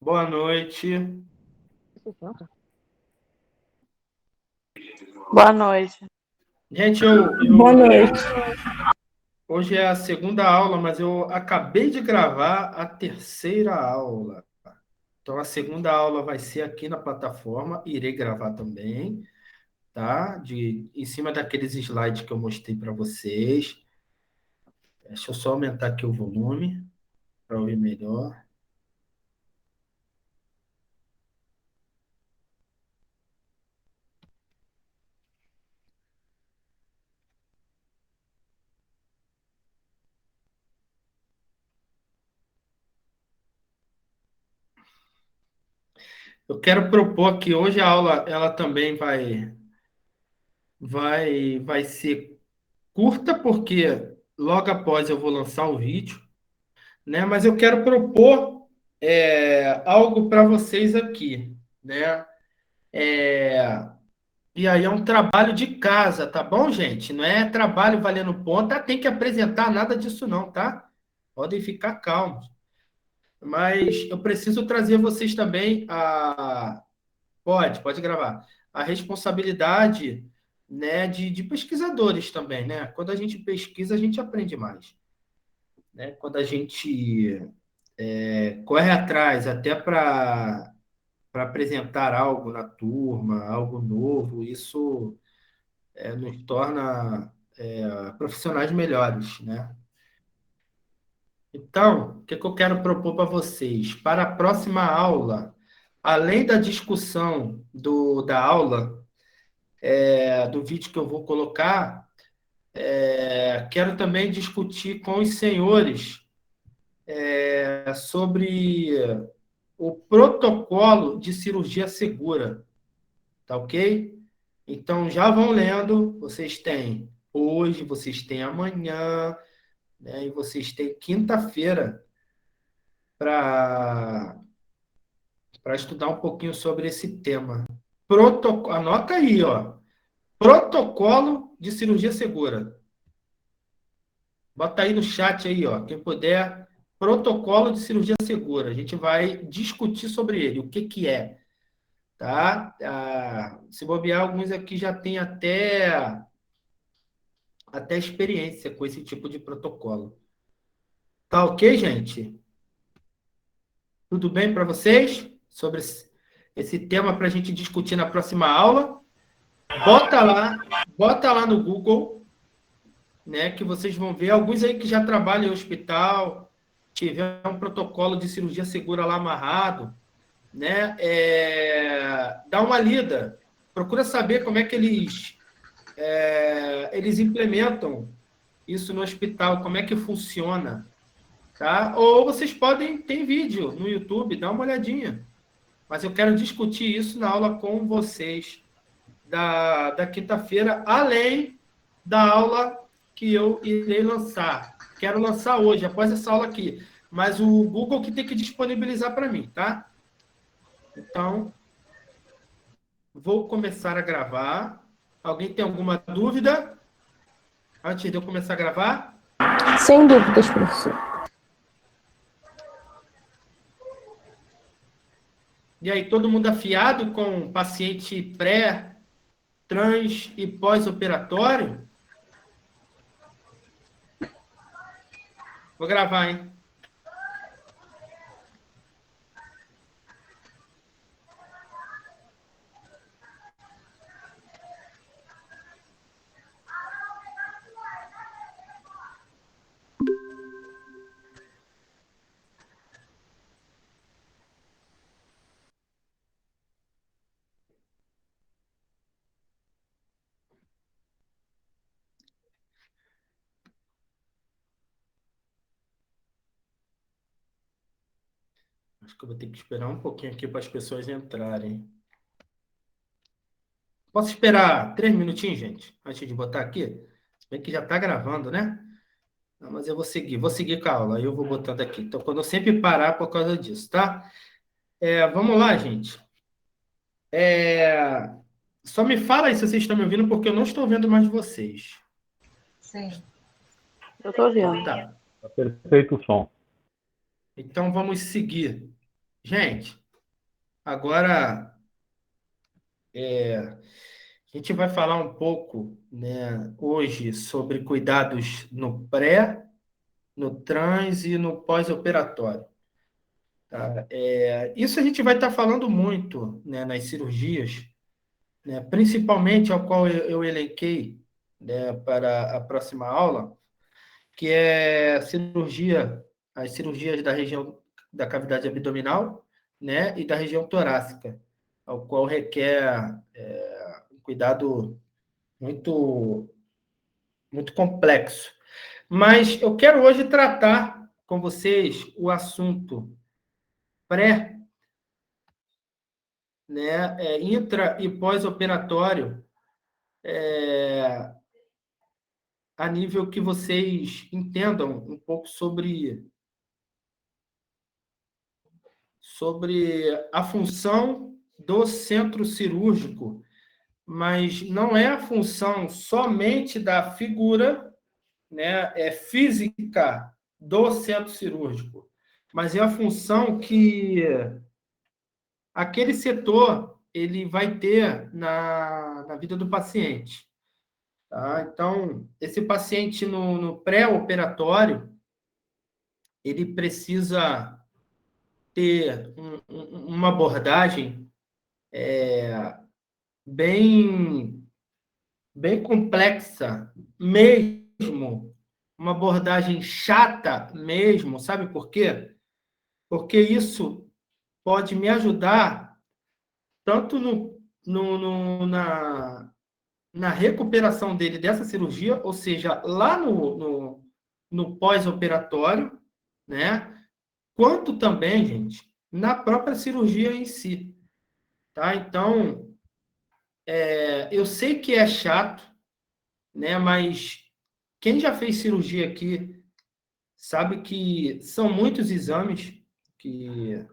Boa noite. Boa noite. Gente, Boa noite. hoje é a segunda aula, mas eu acabei de gravar a terceira aula. Então, a segunda aula vai ser aqui na plataforma, irei gravar também, tá? Em cima daqueles slides que eu mostrei para vocês. Deixa eu só aumentar aqui o volume para ouvir melhor. Eu quero propor que hoje a aula ela também vai ser curta, porque logo após eu vou lançar o vídeo, né? Mas eu quero propor algo para vocês aqui, né? E aí é um trabalho de casa, tá bom, gente? Não é trabalho valendo ponto, tem que apresentar nada disso não, tá? Podem ficar calmos. Mas eu preciso trazer vocês também pode gravar, a responsabilidade, né, de pesquisadores também, né? Quando a gente pesquisa, a gente aprende mais, né? Quando a gente corre atrás até para apresentar algo na turma, algo novo, isso nos torna profissionais melhores, né? Então, o que que eu quero propor para vocês? Para a próxima aula, além da discussão da aula, do vídeo que eu vou colocar, quero também discutir com os senhores sobre o protocolo de cirurgia segura. Tá ok? Então já vão lendo, vocês têm hoje, vocês têm amanhã, né? E vocês têm quinta-feira para estudar um pouquinho sobre esse tema. Anota aí, ó. Protocolo de cirurgia segura. Bota aí no chat aí, ó. Quem puder, protocolo de cirurgia segura. A gente vai discutir sobre ele, o que que é, tá? Se bobear, alguns aqui já têm até experiência com esse tipo de protocolo. Tá ok, gente? Tudo bem para vocês? Sobre esse tema para a gente discutir na próxima aula. Bota lá no Google, né? Que vocês vão ver. Alguns aí que já trabalham em hospital, tiver um protocolo de cirurgia segura lá amarrado, né? Dá uma lida. Procura saber como é que eles implementam isso no hospital, como é que funciona, tá? Ou vocês podem ter vídeo no YouTube, dá uma olhadinha. Mas eu quero discutir isso na aula com vocês da quinta-feira, além da aula que eu irei lançar. Quero lançar hoje, após essa aula aqui. Mas o Google que tem que disponibilizar para mim, tá? Então, vou começar a gravar. Alguém tem alguma dúvida antes de eu começar a gravar? Sem dúvidas, professor. E aí, todo mundo afiado com paciente pré, trans e pós-operatório? Vou gravar, hein? Acho que eu vou ter que esperar um pouquinho aqui para as pessoas entrarem. Posso esperar 3 minutinhos, gente, antes de botar aqui? Se bem que já está gravando, né? Não, mas eu vou seguir com a aula, aí eu vou botando aqui. Então, quando eu sempre parar por causa disso, tá? Vamos lá, gente. Só me fala aí se vocês estão me ouvindo, porque eu não estou vendo mais vocês. Sim. Eu tô Então vendo. tá. Tá perfeito o som. Então vamos seguir. Gente, agora a gente vai falar um pouco, né, hoje sobre cuidados no pré, no trans e no pós-operatório. Tá? Isso a gente vai estar falando muito, né, nas cirurgias, né, principalmente ao qual eu elenquei, né, para a próxima aula, que é as cirurgias da região da cavidade abdominal, né, e da região torácica, ao qual requer um cuidado muito, muito complexo. Mas eu quero hoje tratar com vocês o assunto pré, né, intra e pós-operatório, a nível que vocês entendam um pouco sobre a função do centro cirúrgico, mas não é a função somente da figura, né, física do centro cirúrgico, mas é a função que aquele setor ele vai ter na vida do paciente. Tá? Então, esse paciente no pré-operatório, ele precisa ter uma abordagem bem, bem complexa, mesmo, uma abordagem chata mesmo, sabe por quê? Porque isso pode me ajudar tanto na recuperação dele dessa cirurgia, ou seja, lá no pós-operatório, né? Quanto também, gente, na própria cirurgia em si, tá? Então, eu sei que é chato, né? Mas quem já fez cirurgia aqui sabe que são muitos exames que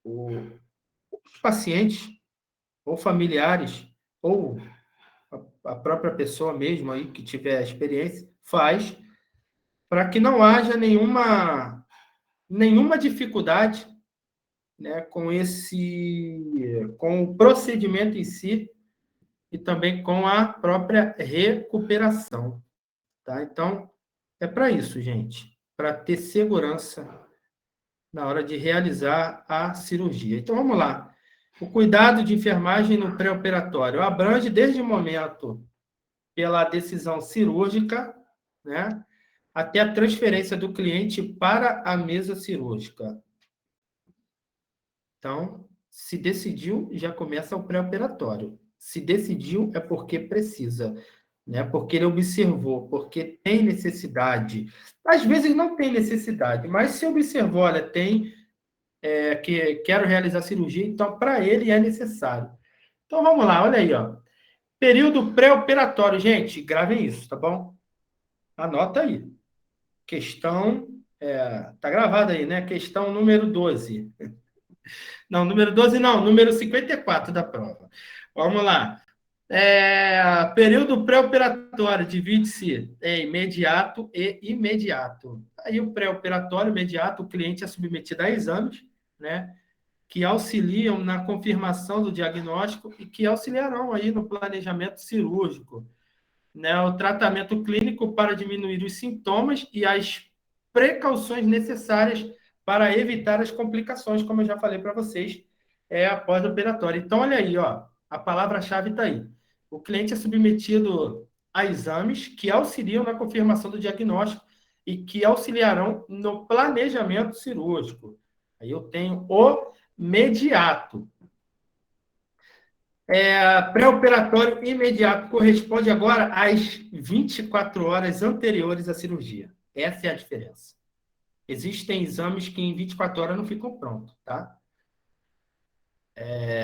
os pacientes ou familiares ou a própria pessoa mesmo aí que tiver experiência faz para que não haja nenhuma dificuldade, né, com o procedimento em si e também com a própria recuperação, tá? Então, é para isso, gente, para ter segurança na hora de realizar a cirurgia. Então, vamos lá. O cuidado de enfermagem no pré-operatório abrange desde o momento pela decisão cirúrgica, né, até a transferência do cliente para a mesa cirúrgica. Então, se decidiu, já começa o pré-operatório. Se decidiu, é porque precisa, né? Porque ele observou, porque tem necessidade. Às vezes não tem necessidade, mas se observou, olha, que quero realizar cirurgia, então para ele é necessário. Então vamos lá, olha aí, ó. Período pré-operatório, gente, gravem isso, tá bom? Anota aí. Questão, tá gravada aí, né? Questão número 12. Não, número 12 não, número 54 da prova. Vamos lá. Período pré-operatório divide-se em imediato e imediato. Aí o pré-operatório imediato, o cliente é submetido a exames, né, que auxiliam na confirmação do diagnóstico e que auxiliarão aí no planejamento cirúrgico, né, o tratamento clínico para diminuir os sintomas e as precauções necessárias para evitar as complicações, como eu já falei para vocês, após operatório. Então, olha aí, ó, a palavra-chave está aí. O cliente é submetido a exames que auxiliam na confirmação do diagnóstico e que auxiliarão no planejamento cirúrgico. Aí eu tenho o imediato. Pré-operatório imediato corresponde agora às 24 horas anteriores à cirurgia. Essa é a diferença. Existem exames que em 24 horas não ficam prontos, tá?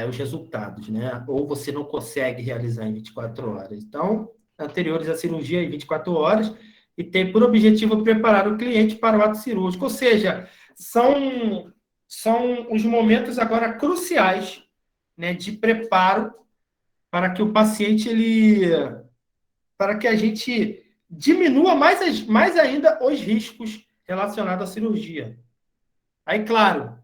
Os resultados, né? Ou você não consegue realizar em 24 horas. Então, anteriores à cirurgia em 24 horas e tem por objetivo preparar o cliente para o ato cirúrgico. Ou seja, são os momentos agora cruciais, né, de preparo para que o paciente para que a gente diminua mais ainda os riscos relacionados à cirurgia. Aí, claro,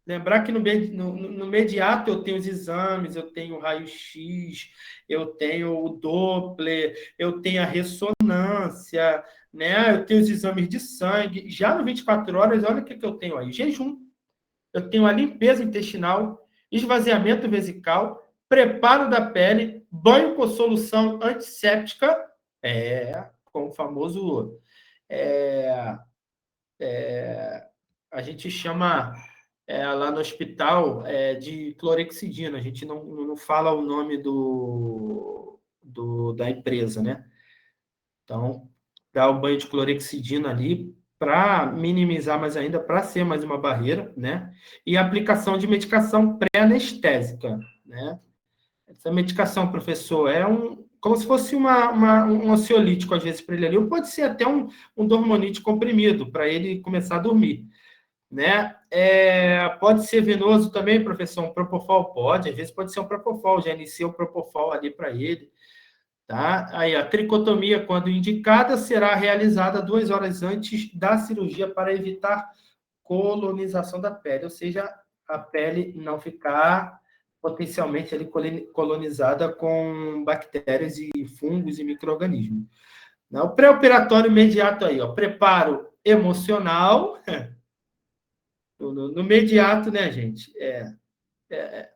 Lembrar que no imediato eu tenho os exames, eu tenho o raio-x, eu tenho o Doppler, eu tenho a ressonância, né? Eu tenho os exames de sangue. Já no 24 horas, olha o que eu tenho aí: jejum, eu tenho a limpeza intestinal, esvaziamento vesical, preparo da pele, banho com solução antisséptica, com o famoso. É, a gente chama lá no hospital de clorexidina. A gente não fala o nome da empresa, né? Então, dá o banho de clorexidina ali para minimizar mais ainda, para ser mais uma barreira, né? E a aplicação de medicação pré-anestésica, né? Essa medicação, professor, como se fosse um ansiolítico, às vezes, para ele ali, ou pode ser até um dormonite comprimido, para ele começar a dormir, né? Pode ser venoso também, professor, um propofol? Pode, às vezes pode ser um propofol, já inicia o propofol ali para ele, tá? Aí, a tricotomia, quando indicada, será realizada 2 horas antes da cirurgia para evitar colonização da pele, ou seja, a pele não ficar potencialmente ali colonizada com bactérias e fungos e micro-organismos. O pré-operatório imediato aí, ó, preparo emocional, no imediato, né, gente?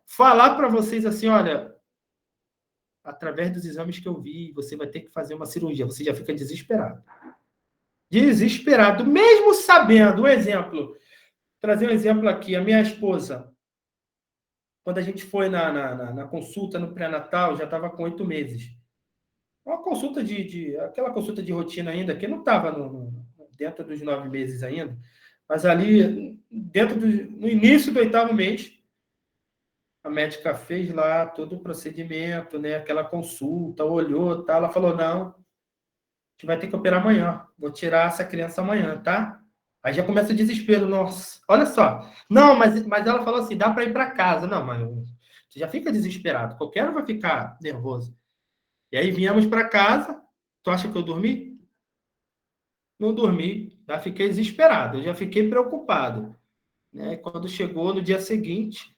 Falar para vocês assim, olha, através dos exames que eu vi, você vai ter que fazer uma cirurgia, você já fica desesperado. Desesperado, mesmo sabendo, um exemplo, trazer um exemplo aqui, a minha esposa, quando a gente foi na consulta no pré-natal, já estava com 8 meses. Uma consulta aquela consulta de rotina ainda, que não estava dentro dos 9 meses ainda, mas ali, no início do 8º mês, a médica fez lá todo o procedimento, né? Aquela consulta, olhou, tá? Ela falou: não, a gente vai ter que operar amanhã. Vou tirar essa criança amanhã, tá? Aí já começa o desespero. Nossa, olha só. Não, mas ela falou assim: dá para ir para casa. Não, mas você já fica desesperado. Qualquer um vai ficar nervoso. E aí viemos para casa. Tu acha que eu dormi? Não dormi. Já fiquei desesperado. Eu já fiquei preocupado. Né? Quando chegou no dia seguinte,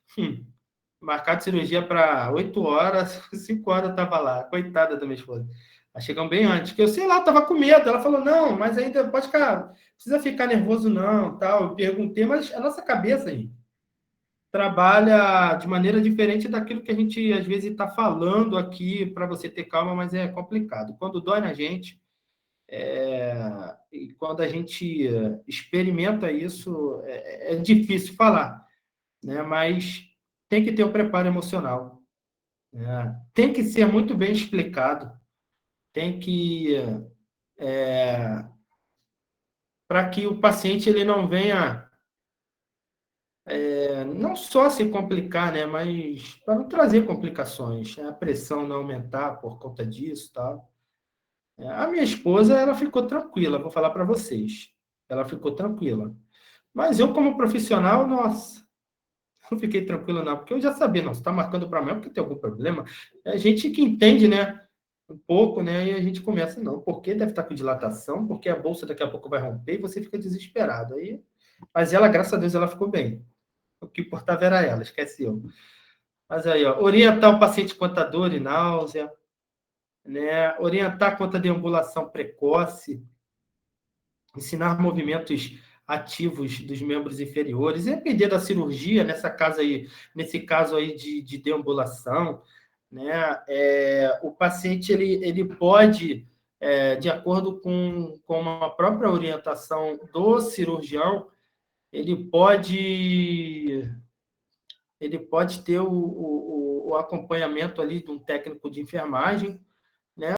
marcado cirurgia para 8 horas, 5 horas eu estava lá. Coitada da minha esposa. Nós chegamos bem antes, que eu sei lá, estava com medo. Ela falou: não, mas ainda pode ficar, precisa ficar nervoso, não. Tal. Eu perguntei, mas a nossa cabeça aí trabalha de maneira diferente daquilo que a gente às vezes está falando aqui para você ter calma, mas é complicado. Quando dói na gente, e quando a gente experimenta isso, é difícil falar, né? Mas tem que ter o preparo emocional. Tem que ser muito bem explicado, tem que para que o paciente ele não venha não só se complicar, né, mas para não trazer complicações, né, a pressão não aumentar por conta disso, tal. A minha esposa ela ficou tranquila, vou falar para vocês, ela ficou tranquila. Mas eu como profissional, nossa, não fiquei tranquilo não, porque eu já sabia, não, você está marcando para amanhã porque tem algum problema. É a gente que entende, né? Um pouco, né? E a gente começa, não, porque deve estar com dilatação, porque a bolsa daqui a pouco vai romper e você fica desesperado. Aí, mas ela, graças a Deus, ela ficou bem. O que importava era ela, esquece eu. Mas aí, ó, orientar o paciente quanto a dor e náusea, né? Orientar quanto a deambulação precoce, ensinar movimentos ativos dos membros inferiores, depender da cirurgia, nesse caso aí de deambulação, né? O paciente ele pode, de acordo com uma própria orientação do cirurgião, ele pode ter o acompanhamento ali de um técnico de enfermagem, né?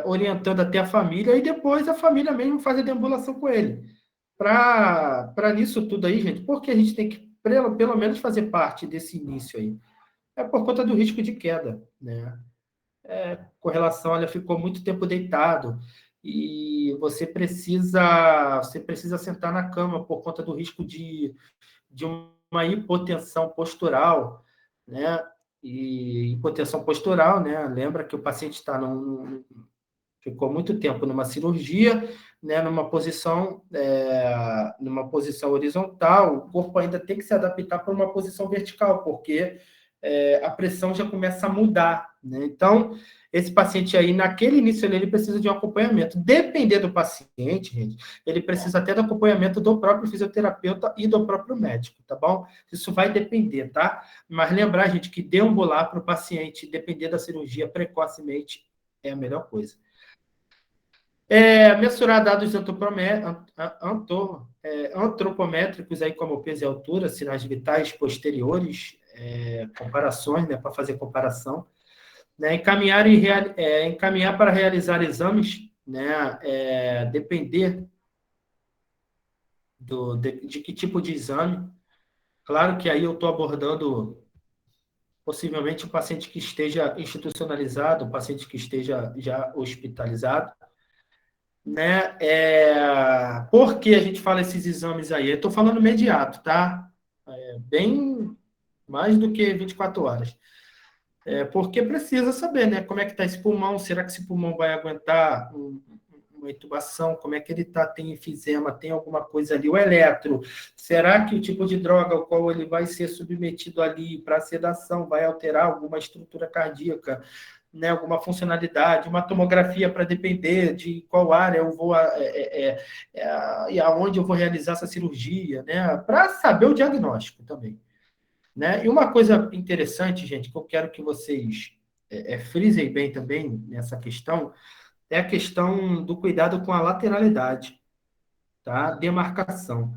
Orientando até a família, e depois a família mesmo faz a deambulação com ele. Para nisso tudo aí, gente, porque a gente tem que, pelo menos, fazer parte desse início aí. É por conta do risco de queda, né? Com relação, olha, ficou muito tempo deitado e você precisa sentar na cama por conta do risco de uma hipotensão postural, né? E hipotensão postural, né? Lembra que o paciente está ficou muito tempo numa cirurgia, né, numa posição horizontal, o corpo ainda tem que se adaptar para uma posição vertical, porque a pressão já começa a mudar, né? Então, esse paciente aí, naquele início, ele precisa de um acompanhamento. Depender do paciente, gente, ele precisa até do acompanhamento do próprio fisioterapeuta e do próprio médico, tá bom? Isso vai depender, tá? Mas lembrar, gente, que deambular para o paciente, depender da cirurgia precocemente, é a melhor coisa. Mensurar dados antropométricos, aí, como peso e altura, sinais vitais posteriores, comparações, né, para fazer comparação, né, encaminhar para realizar exames, né, depender de que tipo de exame. Claro que aí eu estou abordando possivelmente o paciente que esteja institucionalizado, o paciente que esteja já hospitalizado, né? Por que a gente fala esses exames aí? Eu estou falando imediato, tá? Bem mais do que 24 horas. Porque precisa saber, né? Como é que está esse pulmão? Será que esse pulmão vai aguentar uma intubação? Como é que ele está? Tem enfisema? Tem alguma coisa ali? O eletro. Será que o tipo de droga ao qual ele vai ser submetido ali para sedação vai alterar alguma estrutura cardíaca? Né, alguma funcionalidade, uma tomografia para depender de qual área eu vou e aonde eu vou realizar essa cirurgia, né, para saber o diagnóstico também. Né? E uma coisa interessante, gente, que eu quero que vocês frisem bem também nessa questão, é a questão do cuidado com a lateralidade, tá? Demarcação.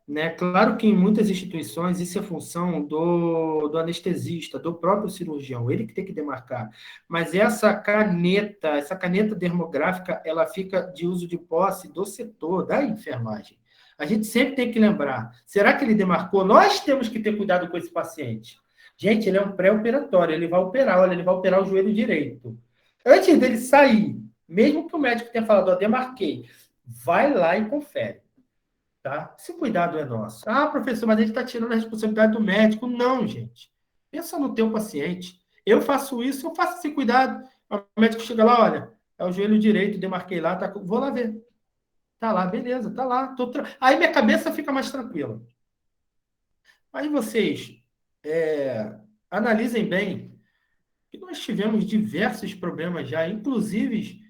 Né? Claro que em muitas instituições isso é função do anestesista, do próprio cirurgião, ele que tem que demarcar. Mas essa caneta dermográfica, ela fica de uso de posse do setor, da enfermagem. A gente sempre tem que lembrar, será que ele demarcou? Nós temos que ter cuidado com esse paciente. Gente, ele é um pré-operatório, ele vai operar, olha, ele vai operar o joelho direito. Antes dele sair, mesmo que o médico tenha falado, ó, demarquei, vai lá e confere. Tá? Esse cuidado é nosso. Ah, professor, mas a gente está tirando a responsabilidade do médico. Não, gente. Pensa no teu paciente. Eu faço isso, eu faço esse cuidado. O médico chega lá, olha, é o joelho direito, demarquei lá, tá, vou lá ver. Tá lá, beleza, tá lá. Aí minha cabeça fica mais tranquila. Aí vocês analisem bem que nós tivemos diversos problemas já, inclusive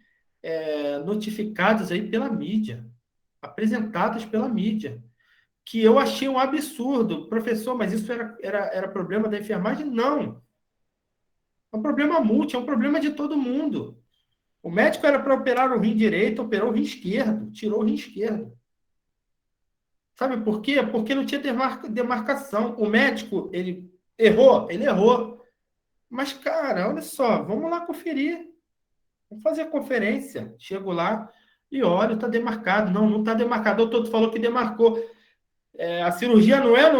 notificados aí pela mídia, apresentados pela mídia, que eu achei um absurdo. Professor, mas isso era problema da enfermagem? Não. É um problema é um problema de todo mundo. O médico era para operar o rim direito, operou o rim esquerdo, tirou o rim esquerdo. Sabe por quê? Porque não tinha demarcação. O médico, ele errou. Mas, cara, olha só, vamos lá conferir. Vamos fazer a conferência. Chego lá e olho, está demarcado. Não está demarcado. O doutor falou que demarcou. A cirurgia não é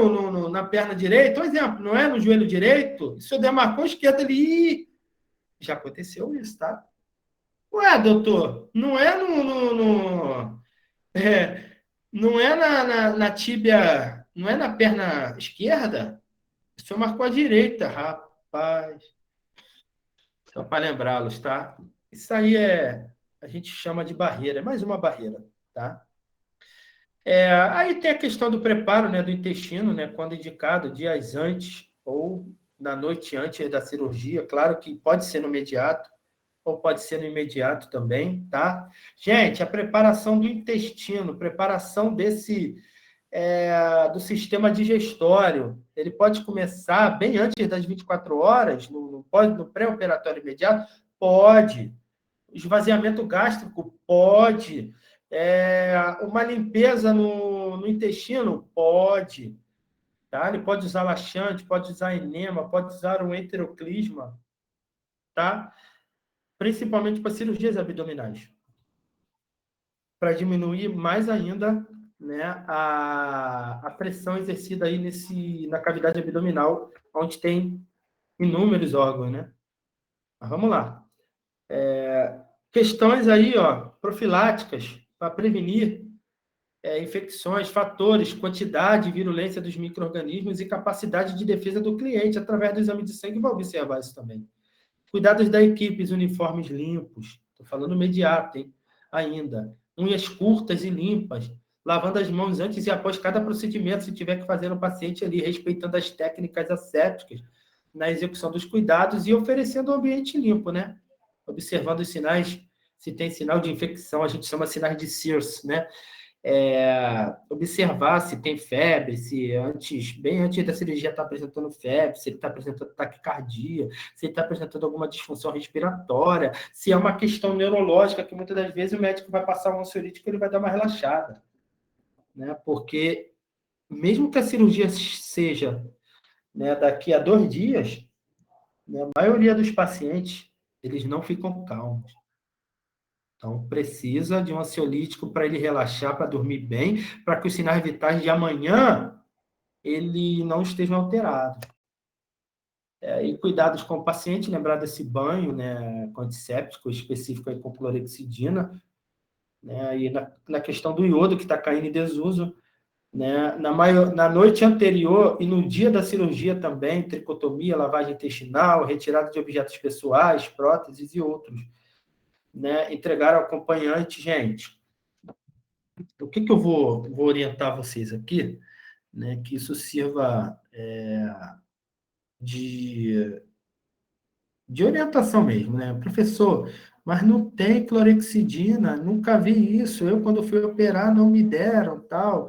na perna direita, por exemplo, não é no joelho direito, se eu demarcou a esquerda ali, já aconteceu isso, tá? Ué, doutor, não é não é na tíbia, não é na perna esquerda? O senhor marcou a direita, rapaz. Só para lembrá-los, tá? Isso aí a gente chama de barreira, é mais uma barreira, tá? Aí tem a questão do preparo, né, do intestino, né, quando indicado dias antes ou na noite antes da cirurgia. Claro que pode ser no imediato ou pode ser no imediato também, tá? Gente, a preparação do intestino, preparação do sistema digestório, ele pode começar bem antes das 24 horas, no pré-operatório imediato? Pode. Esvaziamento gástrico? Pode. Uma limpeza no intestino? Pode. Tá? Ele pode usar laxante, pode usar enema, pode usar um enteroclisma, tá? Principalmente para cirurgias abdominais. Para diminuir mais ainda, né, a pressão exercida aí na cavidade abdominal, onde tem inúmeros órgãos, né? Mas vamos lá. Questões aí, ó, profiláticas, para prevenir infecções, fatores, quantidade e virulência dos micro-organismos e capacidade de defesa do cliente através do exame de sangue, vai observar isso também. Cuidados da equipe, uniformes limpos, Estou falando imediato, hein? Ainda. Unhas curtas e limpas, lavando as mãos antes e após cada procedimento, se tiver que fazer no paciente ali, respeitando as técnicas assépticas na execução dos cuidados e oferecendo um ambiente limpo, né? Observando os sinais, se tem sinal de infecção, a gente chama sinais de Sears, né? Observar se tem febre, se bem antes da cirurgia está apresentando febre, se ele está apresentando taquicardia, se ele está apresentando alguma disfunção respiratória, se é uma questão neurológica, que muitas das vezes o médico vai passar um ansiolítico e ele vai dar uma relaxada, né? Porque mesmo que a cirurgia seja, né, daqui a 2 dias, né, a maioria dos pacientes, eles não ficam calmos. Então, precisa de um ansiolítico para ele relaxar, para dormir bem, para que os sinais vitais de amanhã ele não estejam alterados. E cuidados com o paciente, lembrar desse banho, né, com antisséptico específico aí com clorexidina, né, e na questão do iodo que está caindo em desuso, né, na noite anterior e no dia da cirurgia também, tricotomia, lavagem intestinal, retirada de objetos pessoais, próteses e outros. Né, entregar ao acompanhante, gente. O que eu vou orientar vocês aqui, né, que isso sirva de orientação mesmo, né? Professor, mas não tem clorexidina, nunca vi isso. Eu, quando fui operar, não me deram, tal.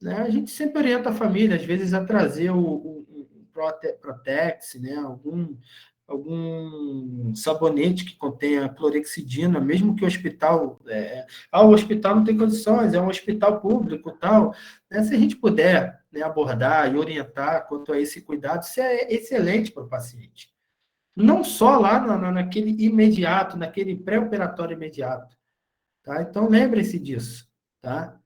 Né? A gente sempre orienta a família, às vezes, a trazer o Protex, né? Algum sabonete que contenha clorexidina, mesmo que o hospital... o hospital não tem condições, é um hospital público, tal. Né? Se a gente puder, né, abordar e orientar quanto a esse cuidado, isso é excelente para o paciente. Não só lá naquele imediato, naquele pré-operatório imediato. Tá? Então, lembrem-se disso. Tá?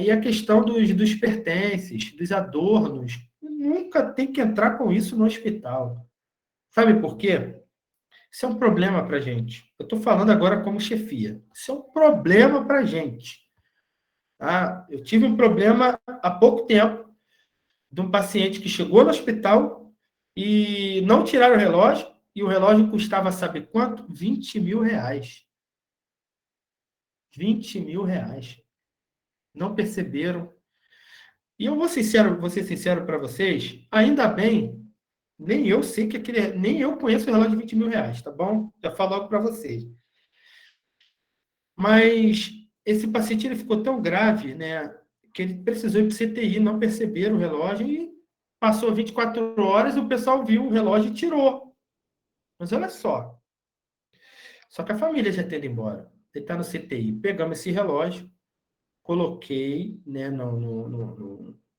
E a questão dos pertences, dos adornos, nunca tem que entrar com isso no hospital. Sabe por quê? Isso é um problema para a gente. Eu estou falando agora como chefia. Isso é um problema para a gente. Tá? Eu tive um problema há pouco tempo de um paciente que chegou no hospital e não tiraram o relógio, e o relógio custava, sabe quanto? 20 mil reais. 20 mil reais. Não perceberam. E eu vou ser sincero para vocês, ainda bem, nem eu sei que nem eu conheço o relógio de 20 mil reais, tá bom? Já falo logo para vocês. Mas esse paciente ele ficou tão grave, né, que ele precisou ir para o CTI, não perceberam o relógio e passou 24 horas e o pessoal viu o relógio e tirou. Mas olha só. Só que a família já tendo embora. Ele está no CTI. Pegamos esse relógio, coloquei, né,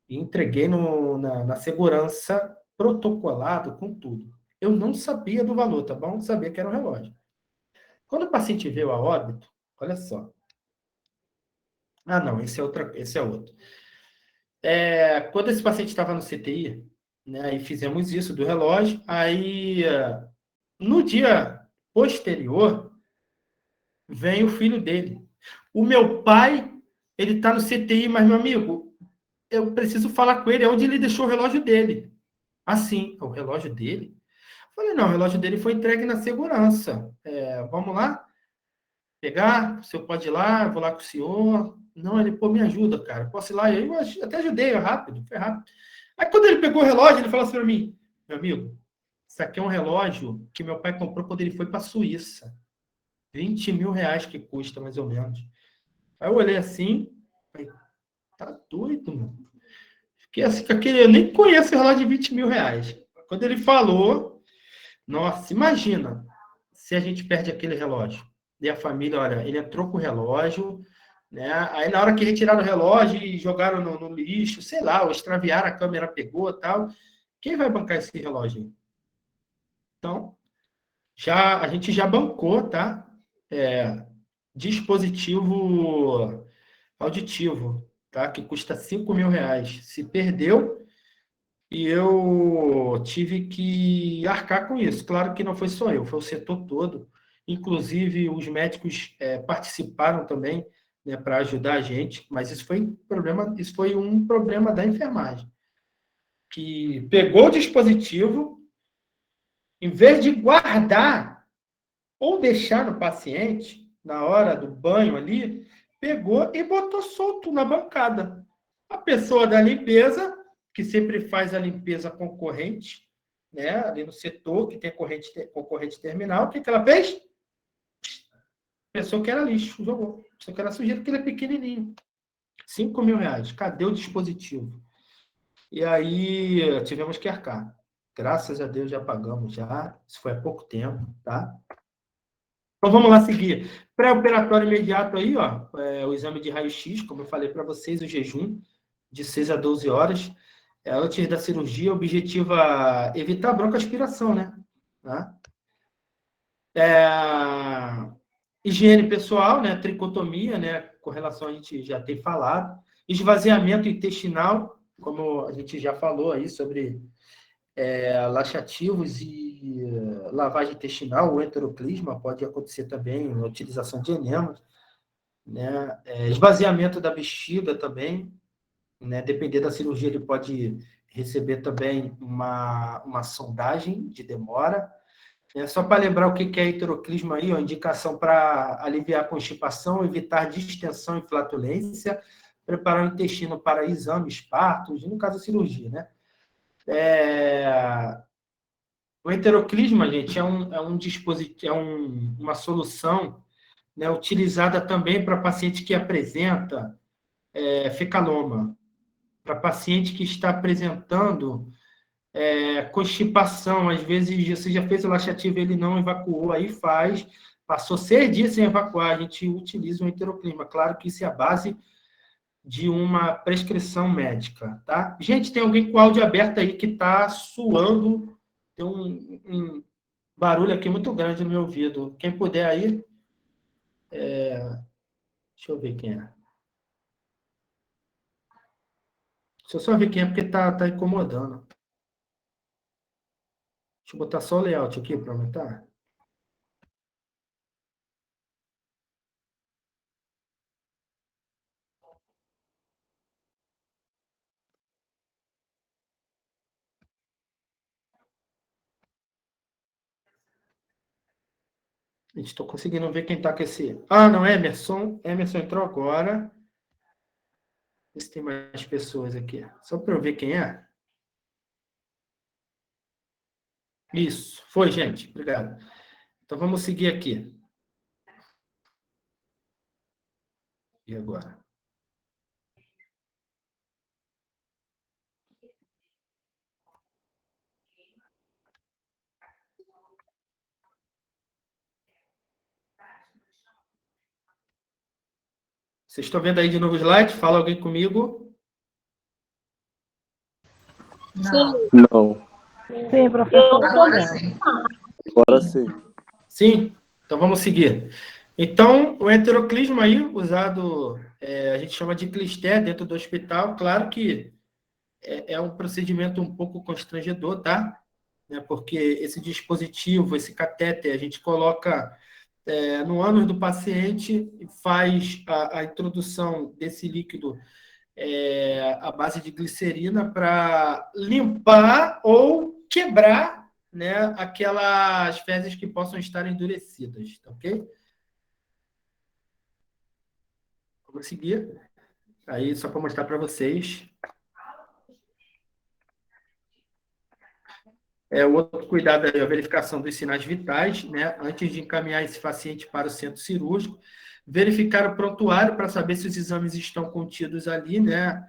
e entreguei na segurança, protocolado com tudo. Eu não sabia do valor, tá bom? Sabia que era um relógio. Quando o paciente veio a óbito, olha só. Ah, não, esse é outro. Quando esse paciente estava no CTI, né, e fizemos isso do relógio, aí no dia posterior, vem o filho dele. O meu pai, ele está no CTI, mas, meu amigo, eu preciso falar com ele, é onde ele deixou o relógio dele. Assim, o relógio dele? Eu falei, não, o relógio dele foi entregue na segurança. Vamos lá? Pegar? O senhor pode ir lá? Eu vou lá com o senhor. Não, ele, pô, me ajuda, cara. Posso ir lá? Eu até ajudei, rápido, foi rápido. Aí, quando ele pegou o relógio, ele falou assim para mim, meu amigo, isso aqui é um relógio que meu pai comprou quando ele foi para a Suíça. 20 mil reais que custa, mais ou menos. Aí eu olhei assim, falei, tá doido, mano. Fiquei assim, com aquele, eu nem conheço o relógio de 20 mil reais. Quando ele falou, nossa, imagina se a gente perde aquele relógio. E a família, olha, ele entrou com o relógio, né? Aí na hora que retiraram o relógio e jogaram no lixo, sei lá, ou extraviaram, a câmera pegou e tal. Quem vai bancar esse relógio? Então, a gente já bancou, tá? Dispositivo auditivo, tá? Que custa 5 mil reais. Se perdeu, e eu tive que arcar com isso. Claro que não foi só eu, foi o setor todo. Inclusive, os médicos participaram também, né, para ajudar a gente, mas isso foi um problema da enfermagem, que pegou o dispositivo, em vez de guardar, Ou deixar no paciente, na hora do banho ali, pegou e botou solto na bancada. A pessoa da limpeza, que sempre faz a limpeza concorrente, né, ali no setor que tem concorrente terminal, o que ela fez? Pensou que era lixo, jogou. Pensou que era sujeira, porque ele é pequenininho. R$ 5.000. Cadê o dispositivo? E aí tivemos que arcar. Graças a Deus já pagamos já. Isso foi há pouco tempo, tá? Então vamos lá seguir. Pré-operatório imediato aí, ó, o exame de raio-x, como eu falei para vocês, o jejum de 6 a 12 horas. Antes da cirurgia, o objetivo é evitar broncoaspiração, né? Tá? Higiene pessoal, né? Tricotomia, né? Com relação a gente já tem falado. Esvaziamento intestinal, como a gente já falou aí sobre laxativos e lavagem intestinal, o enteroclisma, pode acontecer também a utilização de enemas, né? Esvaziamento da bexiga também, né? Depender da cirurgia, ele pode receber também uma sondagem de demora. Só para lembrar o que é heteroclisma aí, ó, indicação para aliviar a constipação, evitar distensão e flatulência, preparar o intestino para exames, partos, no caso cirurgia, né? O heteroclisma, gente, é um dispositivo, uma solução, né, utilizada também para paciente que apresenta fecaloma, para paciente que está apresentando constipação, às vezes você já fez o laxativo, ele não evacuou, aí passou 6 dias sem evacuar, a gente utiliza o heteroclisma. Claro que isso é a base de uma prescrição médica, tá? Gente, tem alguém com o áudio aberto aí que está suando, tem um barulho aqui muito grande no meu ouvido. Quem puder aí, deixa eu ver quem é. Deixa eu só ver quem é, porque tá incomodando. Deixa eu botar só o layout aqui para aumentar. Gente, estou conseguindo ver quem está com esse. Ah, não, Emerson. Emerson entrou agora. Vê se tem mais pessoas aqui. Só para eu ver quem é. Isso. Foi, gente. Obrigado. Então vamos seguir aqui. E agora? Vocês estão vendo aí de novo o slide? Fala alguém comigo. Sim. Não. Sim, professor. Agora sim. Agora sim. Sim? Então vamos seguir. Então, o heteroclisma aí, usado, a gente chama de clisté dentro do hospital. Claro que é um procedimento um pouco constrangedor, tá? Porque esse dispositivo, esse catéter, a gente coloca no ânus do paciente e faz a introdução desse líquido à base de glicerina para limpar ou quebrar, né, aquelas fezes que possam estar endurecidas, tá ok? Vamos seguir. Aí, só para mostrar para vocês. O outro cuidado é a verificação dos sinais vitais, né? Antes de encaminhar esse paciente para o centro cirúrgico, verificar o prontuário para saber se os exames estão contidos ali, né?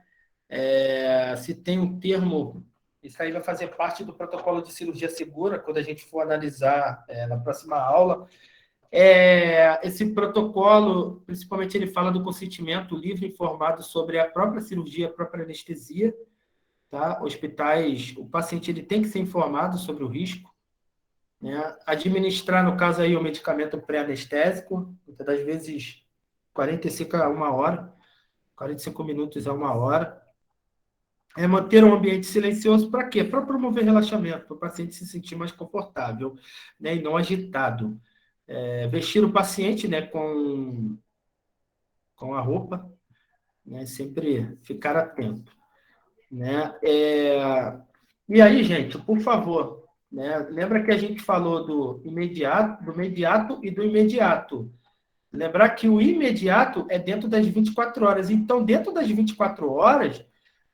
Se tem um termo, isso aí vai fazer parte do protocolo de cirurgia segura, quando a gente for analisar na próxima aula. Esse protocolo, principalmente, ele fala do consentimento livre e informado sobre a própria cirurgia, a própria anestesia. Tá? Hospitais, o paciente ele tem que ser informado sobre o risco, né? Administrar, no caso aí, o medicamento pré-anestésico, muitas das vezes 45 a 1 hora, 45 minutos a 1 hora. Manter um ambiente silencioso para quê? Para promover relaxamento, para o paciente se sentir mais confortável, né? E não agitado. Vestir o paciente, né, com a roupa, né? Sempre ficar atento. Né? E aí, gente, por favor, né? Lembra que a gente falou do imediato e do imediato. Lembrar que o imediato é dentro das 24 horas. Então, dentro das 24 horas,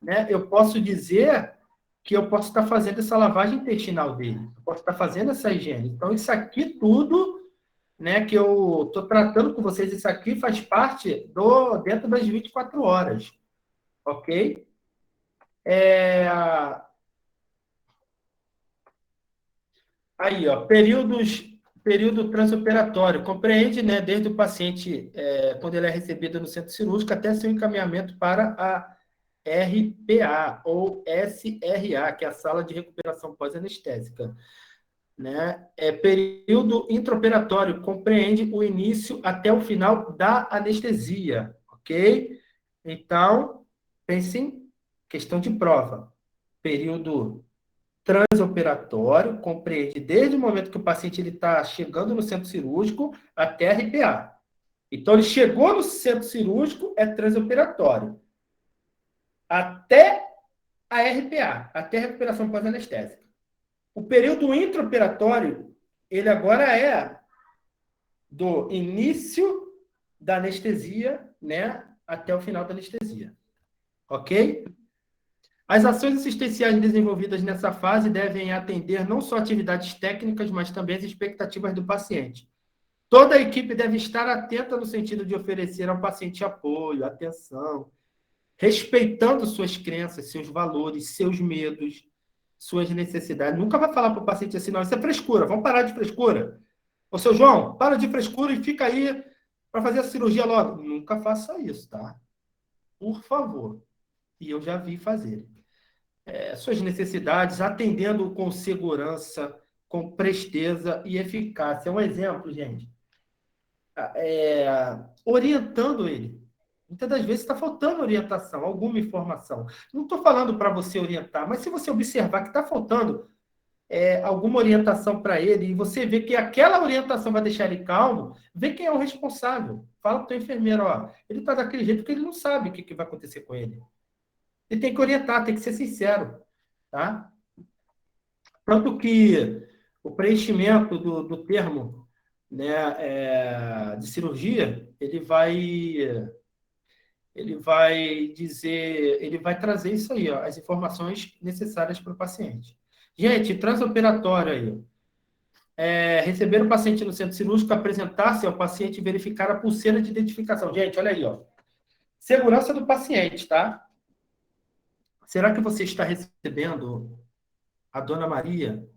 né, eu posso dizer que eu posso estar fazendo essa lavagem intestinal dele. Eu posso estar fazendo essa higiene. Então, isso aqui tudo, né, que eu estou tratando com vocês, isso aqui faz parte dentro das 24 horas. Ok? Aí, ó, período transoperatório, compreende, né, desde o paciente, quando ele é recebido no centro cirúrgico, até seu encaminhamento para a RPA, ou SRA, que é a Sala de Recuperação Pós-Anestésica. Né? Período intraoperatório, compreende o início até o final da anestesia, ok? Então, pensem, questão de prova. Período transoperatório compreende desde o momento que o paciente está chegando no centro cirúrgico até a RPA. Então, ele chegou no centro cirúrgico, é transoperatório. Até a RPA, até a recuperação pós-anestésica. O período intraoperatório, ele agora é do início da anestesia, né, até o final da anestesia. Ok? As ações assistenciais desenvolvidas nessa fase devem atender não só atividades técnicas, mas também as expectativas do paciente. Toda a equipe deve estar atenta no sentido de oferecer ao paciente apoio, atenção, respeitando suas crenças, seus valores, seus medos, suas necessidades. Nunca vai falar para o paciente assim, não, isso é frescura, vamos parar de frescura. Ô, seu João, para de frescura e fica aí para fazer a cirurgia logo. Nunca faça isso, tá? Por favor. E eu já vi fazer. Suas necessidades, atendendo com segurança, com presteza e eficácia. Um exemplo, gente. Orientando ele. Muitas das vezes está faltando orientação, alguma informação. Não estou falando para você orientar, mas se você observar que está faltando alguma orientação para ele e você vê que aquela orientação vai deixar ele calmo, vê quem é o responsável. Fala para o teu enfermeiro, ó, ele está daquele jeito porque ele não sabe o que vai acontecer com ele. Ele tem que orientar, tem que ser sincero. Tá? Tanto que o preenchimento do termo, né, de cirurgia, ele vai dizer, ele vai trazer isso aí, ó, as informações necessárias para o paciente. Gente, transoperatório aí. Receber o paciente no centro cirúrgico, apresentar-se ao paciente e verificar a pulseira de identificação. Gente, olha aí, ó. Segurança do paciente, tá? Será que você está recebendo a Dona Maria?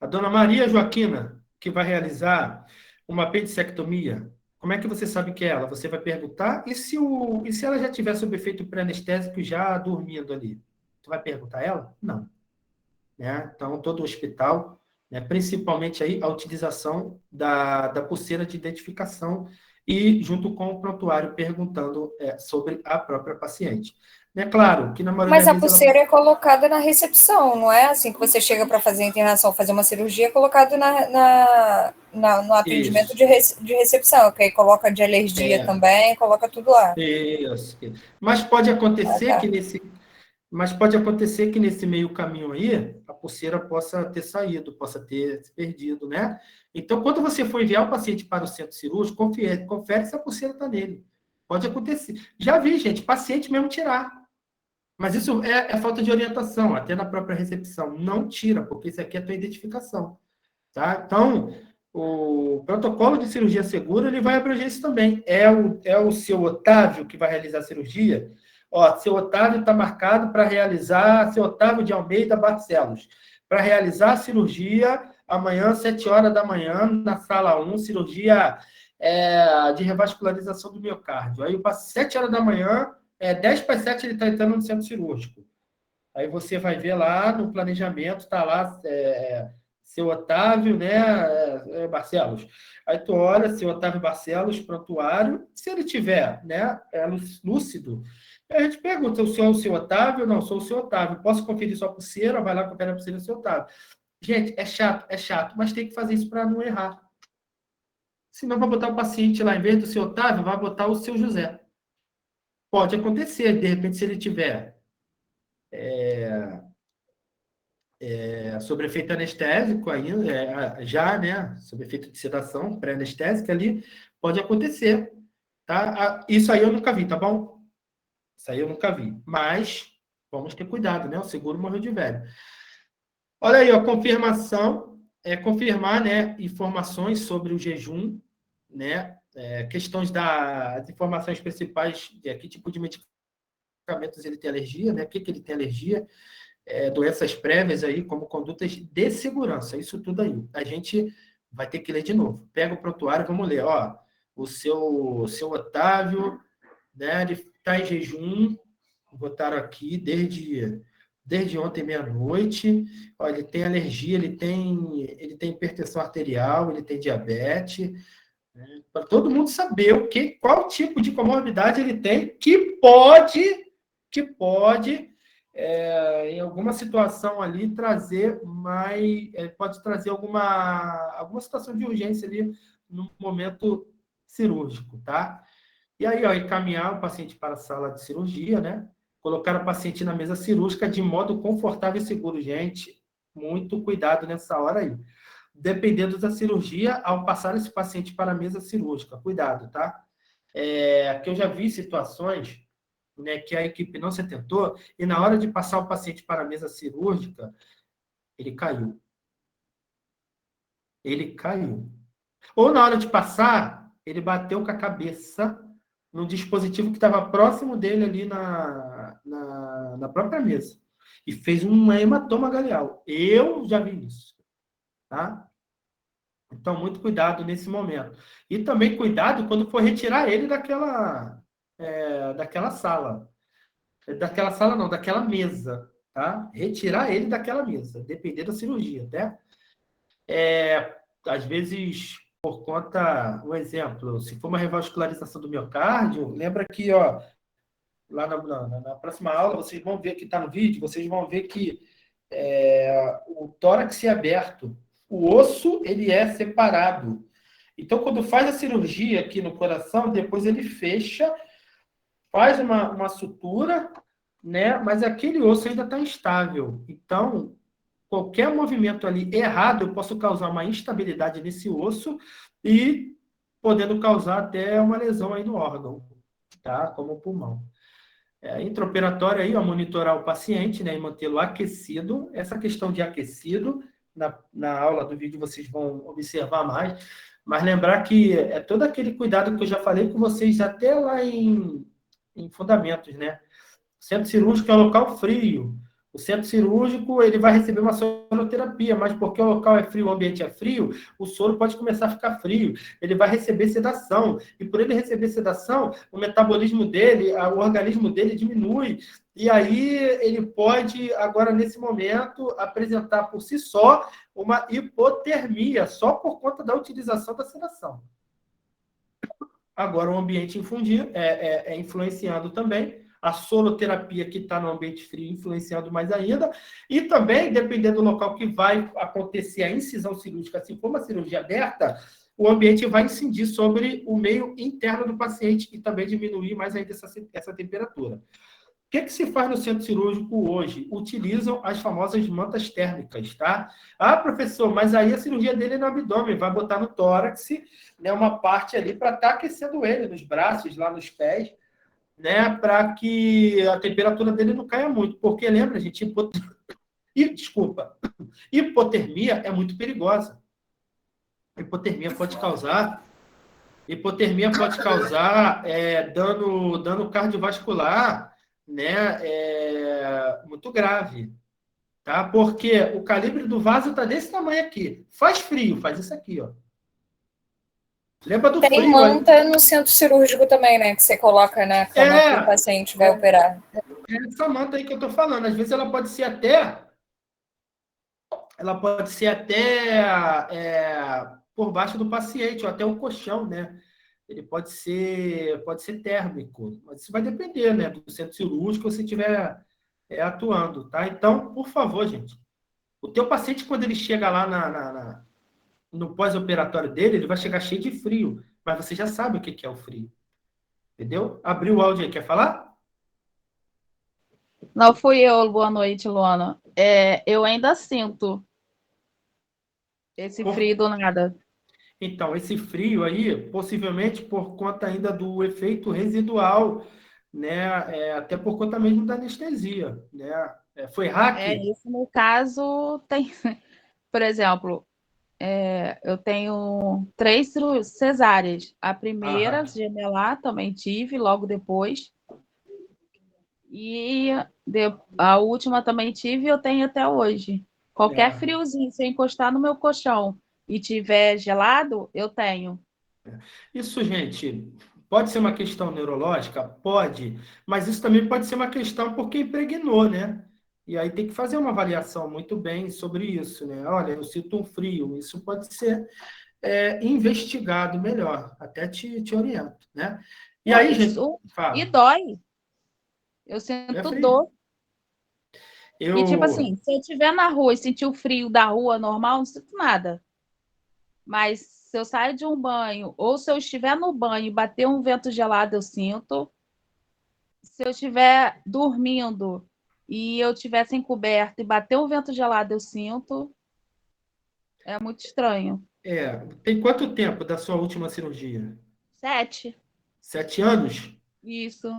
A Dona Maria Joaquina, que vai realizar uma apendicectomia, como é que você sabe que é ela? Você vai perguntar, e se ela já tiver sob efeito pré-anestésico já dormindo ali? Tu vai perguntar a ela? Não. Né? Então, todo o hospital, né, principalmente aí a utilização da pulseira de identificação e junto com o prontuário perguntando sobre a própria paciente. É claro que na maioria Mas das a vezes pulseira é colocada na recepção, não é? Assim que você chega para fazer a internação, fazer uma cirurgia, é colocado no atendimento de recepção, que aí coloca de alergia também, coloca tudo lá. Isso. Mas pode acontecer que nesse meio caminho aí, a pulseira possa ter saído, possa ter se perdido, né? Então, quando você for enviar o paciente para o centro cirúrgico, confere se a pulseira está nele. Pode acontecer. Já vi, gente, paciente mesmo tirar. Mas isso é falta de orientação, até na própria recepção. Não tira, porque isso aqui é a tua identificação. Tá? Então, o protocolo de cirurgia segura ele vai abranger isso também. É o seu Otávio que vai realizar a cirurgia? Ó, seu Otávio está marcado para realizar, seu Otávio de Almeida Barcelos, para realizar a cirurgia amanhã, 7 horas da manhã, na sala 1, cirurgia de revascularização do miocárdio. Aí, 7 horas da manhã, 10 para 7, ele está entrando no centro cirúrgico. Aí você vai ver lá no planejamento, está lá seu Otávio, né, Barcelos. Aí tu olha, seu Otávio Barcelos, prontuário, se ele tiver, né, lúcido, a gente pergunta, o senhor é o seu Otávio? Não, sou o seu Otávio. Posso conferir sua pulseira? Vai lá, confere a pulseira do seu Otávio. Gente, é chato, mas tem que fazer isso para não errar. Senão vai botar o paciente lá, em vez do seu Otávio, vai botar o seu José. Pode acontecer, de repente, se ele tiver Sob efeito anestésico ainda, já, né? Sob efeito de sedação pré-anestésica ali, pode acontecer, tá? Isso aí eu nunca vi, tá bom? Isso aí eu nunca vi. Mas vamos ter cuidado, né? O seguro morreu de velho. Olha aí, ó, confirmação, confirmar, né, informações sobre o jejum, né? Questões das informações principais de que tipo de medicamentos ele tem alergia, né? O que ele tem alergia, doenças prévias aí, como condutas de segurança. Isso tudo aí. A gente vai ter que ler de novo. Pega o prontuário, vamos ler. Ó, o seu Otávio, né? Ele está em jejum, botaram aqui desde ontem meia-noite. Ele tem alergia, ele tem hipertensão arterial, ele tem diabetes, né? Para todo mundo saber qual tipo de comorbidade ele tem que pode em alguma situação ali trazer pode trazer alguma situação de urgência ali no momento cirúrgico, tá? E aí, ó, encaminhar o paciente para a sala de cirurgia, né? Colocar o paciente na mesa cirúrgica de modo confortável e seguro. Gente, muito cuidado nessa hora aí. Dependendo da cirurgia, ao passar esse paciente para a mesa cirúrgica, cuidado, tá? Que eu já vi situações, né, que a equipe não se atentou e na hora de passar o paciente para a mesa cirúrgica, ele caiu. Ele caiu. Ou na hora de passar, ele bateu com a cabeça no dispositivo que estava próximo dele ali na própria mesa. E fez um hematoma galeal. Eu já vi isso. Tá? Então, muito cuidado nesse momento. E também cuidado quando for retirar ele daquela sala. Daquela sala não, daquela mesa. Tá? Retirar ele daquela mesa, dependendo da cirurgia. Né? Às vezes, por conta, um exemplo, se for uma revascularização do miocárdio, lembra que, ó, lá na próxima aula, vocês vão ver que está no vídeo, vocês vão ver que o tórax é aberto, o osso ele é separado. Então, quando faz a cirurgia aqui no coração, depois ele fecha, faz uma sutura, né? Mas aquele osso ainda está instável. Então, qualquer movimento ali errado, eu posso causar uma instabilidade nesse osso e podendo causar até uma lesão aí no órgão, tá? Como o pulmão. Intraoperatório aí, ó, monitorar o paciente, né, e mantê-lo aquecido. Essa questão de aquecido, na aula do vídeo vocês vão observar mais, mas lembrar que é todo aquele cuidado que eu já falei com vocês até lá em fundamentos, né? O centro cirúrgico é um local frio. O centro cirúrgico ele vai receber uma soroterapia, mas porque o local é frio, o ambiente é frio, o soro pode começar a ficar frio. Ele vai receber sedação. E por ele receber sedação, o metabolismo dele, o organismo dele diminui. E aí ele pode, agora nesse momento, apresentar por si só uma hipotermia, só por conta da utilização da sedação. Agora, o ambiente infundido influenciando também. A soroterapia que está no ambiente frio influenciando mais ainda. E também, dependendo do local que vai acontecer a incisão cirúrgica, se for uma cirurgia aberta, o ambiente vai incidir sobre o meio interno do paciente e também diminuir mais ainda essa temperatura. O que se faz no centro cirúrgico hoje? Utilizam as famosas mantas térmicas, tá? Ah, professor, mas aí a cirurgia dele é no abdômen, vai botar no tórax, né, uma parte ali para estar aquecendo ele, nos braços, lá nos pés, né, para que a temperatura dele não caia muito. Porque, lembra, gente, hipotermia é muito perigosa. Hipotermia pode causar dano cardiovascular, né, muito grave. Tá? Porque o calibre do vaso está desse tamanho aqui. Faz frio, faz isso aqui, ó. Lembra do Tem frio? manta no centro cirúrgico também, né? Que você coloca na cama que o paciente vai operar. Essa manta aí que eu estou falando. Às vezes ela pode ser até por baixo do paciente, ou até o colchão, né? Ele pode ser térmico. Mas isso vai depender, né? Do centro cirúrgico, se estiver atuando, tá? Então, por favor, gente. O teu paciente, quando ele chega lá no pós-operatório dele, ele vai chegar cheio de frio. Mas você já sabe o que é o frio. Entendeu? Abriu o áudio aí, quer falar? Não fui eu, boa noite, Luana. Eu ainda sinto esse frio do nada. Então, esse frio aí, possivelmente por conta ainda do efeito residual, né? Até por conta mesmo da anestesia, né? Foi hack? Isso no caso tem, por exemplo, eu tenho 3 cesáreas. A primeira, Hack. gemelar, também tive, logo depois. E a última também tive e eu tenho até hoje. Qualquer friozinho, se eu encostar no meu colchão e tiver gelado, eu tenho. Isso, gente, pode ser uma questão neurológica? Pode, mas isso também pode ser uma questão porque impregnou, né? E aí tem que fazer uma avaliação muito bem sobre isso, né? Olha, eu sinto um frio, isso pode ser investigado melhor, até te oriento, né? E aí, gente, E fala, dói. Eu é sinto frio. dor. E tipo assim, se eu estiver na rua e sentir o frio da rua normal, não sinto nada. Mas se eu sair de um banho, ou se eu estiver no banho e bater um vento gelado, eu sinto. Se eu estiver dormindo e eu estiver sem coberta e bater um vento gelado, eu sinto. É muito estranho. Tem quanto tempo da sua última cirurgia? 7. 7 anos? Isso.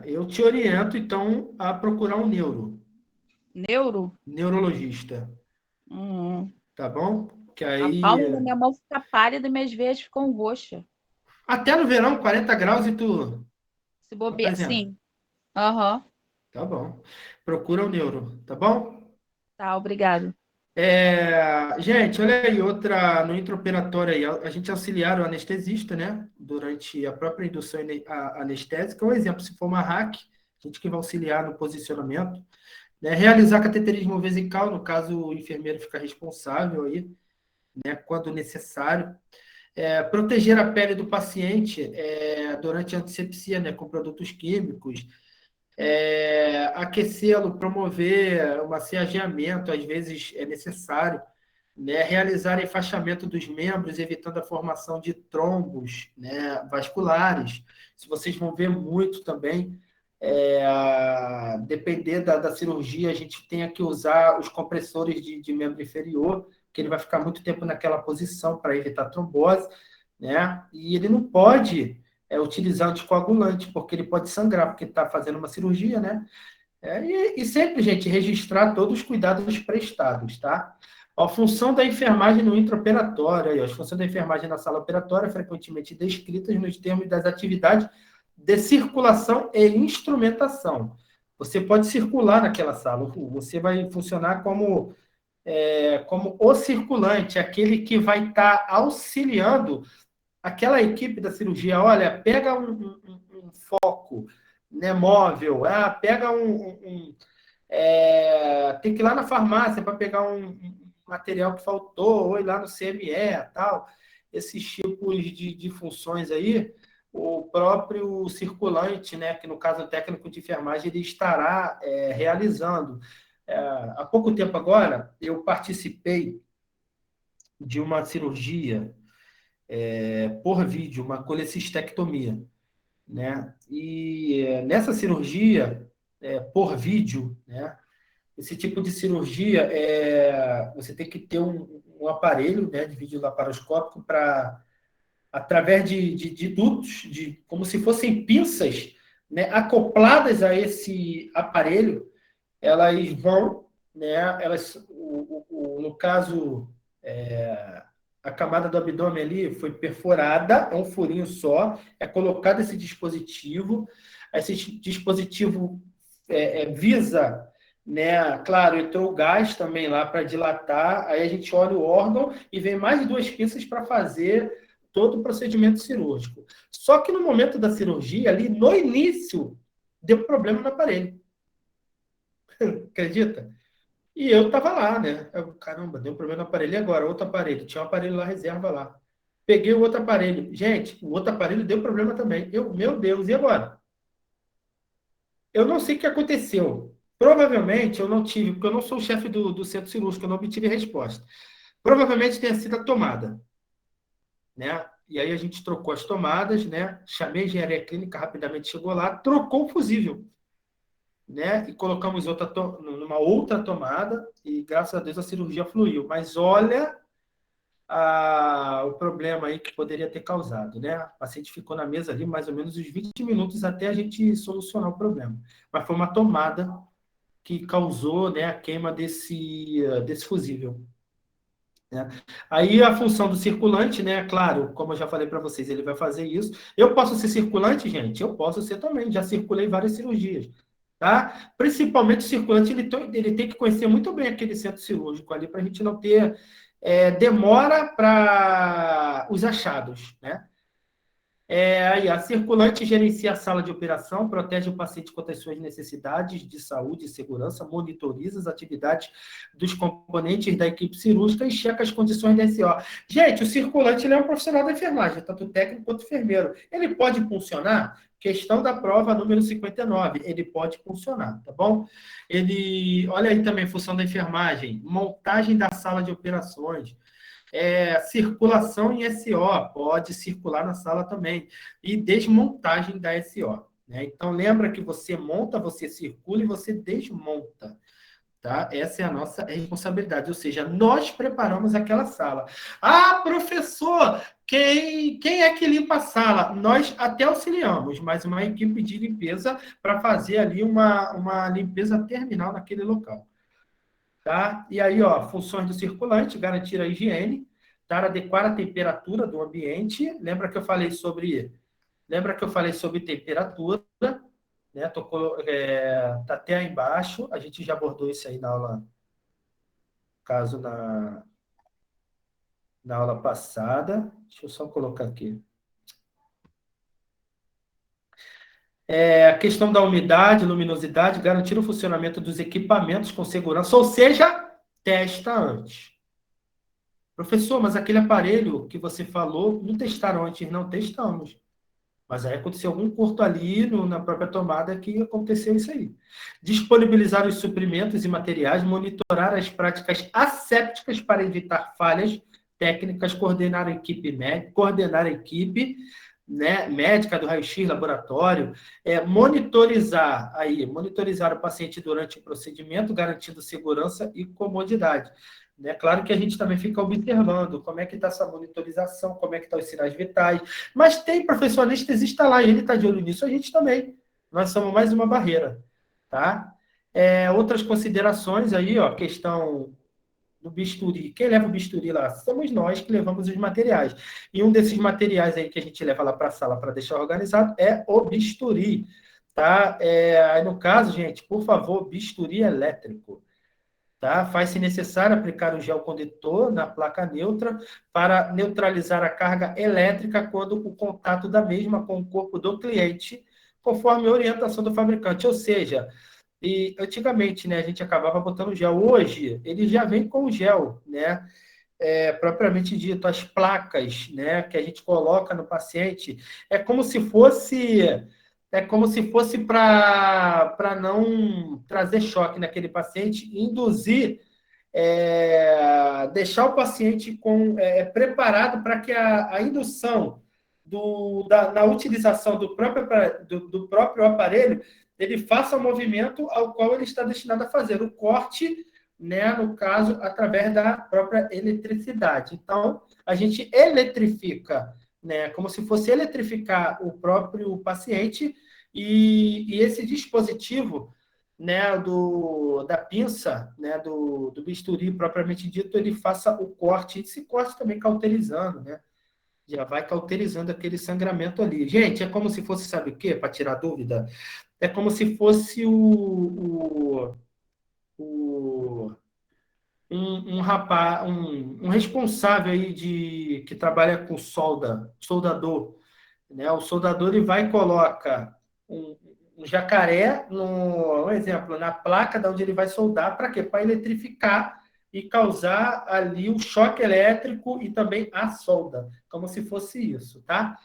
Eu te oriento, então, a procurar um Neuro? neurologista, Hum. tá bom? Que A aí, palma da minha mão fica pálida e minhas veias ficam roxas. até no verão, 40 graus e tu Se bobear, apresenta. sim. Aham. Tá bom. Procura o neuro, tá bom? Tá, obrigado. Gente, olha aí, outra no intraoperatório aí, a gente auxiliar o anestesista, né? Durante a própria indução anestésica. Um exemplo, se for uma hack, a gente que vai auxiliar no posicionamento, né? Realizar cateterismo vesical, no caso, o enfermeiro fica responsável aí, né? Quando necessário. Proteger a pele do paciente durante a antisepsia, né? Com produtos químicos. Aquecê-lo, promover um massageamento, às vezes é necessário, né? Realizar enfaixamento dos membros, evitando a formação de trombos, né, vasculares. Se vocês vão ver muito também, depender da cirurgia, a gente tem que usar os compressores de membro inferior, que ele vai ficar muito tempo naquela posição para evitar trombose, né? E ele não pode utilizar anticoagulante, porque ele pode sangrar, porque está fazendo uma cirurgia, né? E sempre, gente, registrar todos os cuidados prestados, tá? A função da enfermagem no intraoperatório, aí, as funções da enfermagem na sala operatória, frequentemente descritas nos termos das atividades de circulação e instrumentação. Você pode circular naquela sala, você vai funcionar como o circulante, aquele que vai estar auxiliando aquela equipe da cirurgia. Olha, pega um foco, né, móvel, pega tem que ir lá na farmácia para pegar um material que faltou, ou ir lá no CME, tal. Esses tipos de funções aí, o próprio circulante, né, que no caso o técnico de enfermagem, ele estará realizando. Há pouco tempo agora, eu participei de uma cirurgia por vídeo, uma colecistectomia, né? E nessa cirurgia por vídeo, né? Esse tipo de cirurgia, você tem que ter um aparelho, né, de vídeo laparoscópico para, através de dutos, como se fossem pinças, né, acopladas a esse aparelho, elas vão, né, no caso, a camada do abdômen ali foi perfurada, é um furinho só, é colocado esse dispositivo visa, né? Claro, entrou o gás também lá para dilatar, aí a gente olha o órgão e vem mais 2 pinças para fazer todo o procedimento cirúrgico. Só que no momento da cirurgia, ali no início, deu problema no aparelho. Acredita? E eu tava lá, né? Caramba, deu problema no aparelho. E agora? Outro aparelho. Tinha um aparelho lá, reserva lá. Peguei o outro aparelho. Gente, o outro aparelho deu problema também. Meu Deus, e agora? Eu não sei o que aconteceu. Provavelmente eu não tive, porque eu não sou o chefe do centro cirúrgico, eu não obtive resposta. Provavelmente tenha sido a tomada, né? E aí a gente trocou as tomadas, né? Chamei a engenharia clínica, rapidamente chegou lá, trocou o fusível. né? E colocamos numa outra tomada e, graças a Deus, a cirurgia fluiu. Mas olha o problema aí que poderia ter causado, né? O paciente ficou na mesa ali mais ou menos uns 20 minutos até a gente solucionar o problema. Mas foi uma tomada que causou, né, a queima desse fusível. Né? Aí a função do circulante, né? Claro, como eu já falei para vocês, ele vai fazer isso. Eu posso ser circulante, gente? Eu posso ser também. Já circulei várias cirurgias. Tá? Principalmente o circulante, ele tem que conhecer muito bem aquele centro cirúrgico ali para a gente não ter demora para os achados, né? Aí, a circulante gerencia a sala de operação, protege o paciente contra as suas necessidades de saúde e segurança, monitoriza as atividades dos componentes da equipe cirúrgica e checa as condições da SO. Gente, o circulante ele é um profissional da enfermagem, tanto técnico quanto enfermeiro. Ele pode funcionar? Questão da prova número 59. Ele pode funcionar, tá bom? Olha aí também, função da enfermagem, montagem da sala de operações, circulação em SO, pode circular na sala também, e desmontagem da SO. Né? Então, lembra que você monta, você circula e você desmonta. Tá? Essa é a nossa responsabilidade, ou seja, nós preparamos aquela sala. Ah, professor, quem é que limpa a sala? Nós até auxiliamos, mas uma equipe de limpeza para fazer ali uma limpeza terminal naquele local. Tá? E aí, ó, funções do circulante, garantir a higiene, dar adequada temperatura do ambiente. Lembra que eu falei sobre temperatura, né? Tá até aí embaixo, a gente já abordou isso aí na aula, caso na aula passada. Deixa eu só colocar aqui. A questão da umidade, luminosidade, garantir o funcionamento dos equipamentos com segurança, ou seja, testa antes. Professor, mas aquele aparelho que você falou, não testaram antes? Não testamos. Mas aí aconteceu algum curto ali na própria tomada que aconteceu isso aí. Disponibilizar os suprimentos e materiais, monitorar as práticas assépticas para evitar falhas técnicas, coordenar a equipe, né, médica do raio-x, laboratório, monitorizar o paciente durante o procedimento, garantindo segurança e comodidade. Né? Claro que a gente também fica observando como é que está essa monitorização, como é que estão os sinais vitais, mas tem professor anestesista lá, e ele está de olho nisso, a gente também. Nós somos mais uma barreira. Tá? Outras considerações aí, ó, questão do bisturi. Quem leva o bisturi lá? Somos nós que levamos os materiais. E um desses materiais aí que a gente leva lá para a sala para deixar organizado é o bisturi. Tá? Aí no caso, gente, por favor, bisturi elétrico. Tá? Faz-se necessário aplicar o gel condutor na placa neutra para neutralizar a carga elétrica quando o contato da mesma com o corpo do cliente, conforme a orientação do fabricante. Ou seja, e antigamente, né, a gente acabava botando gel. Hoje, ele já vem com gel, né? Propriamente dito, as placas, né, que a gente coloca no paciente, é como se fosse para não trazer choque naquele paciente, induzir, deixar o paciente preparado para que a indução na utilização do próprio aparelho, ele faça o movimento ao qual ele está destinado a fazer, o corte, né, no caso, através da própria eletricidade. Então, a gente eletrifica, né, como se fosse eletrificar o próprio paciente, e esse dispositivo, né, da pinça, né, do bisturi propriamente dito, ele faça o corte, esse corte também cauterizando, né? Já vai cauterizando aquele sangramento ali. Gente, é como se fosse, sabe o quê? Para tirar dúvida, é como se fosse um rapaz, um responsável aí que trabalha com soldador, né? O soldador ele vai e coloca um jacaré, um exemplo, na placa de onde ele vai soldar, para quê? Para eletrificar e causar ali o choque elétrico e também a solda, como se fosse isso, tá?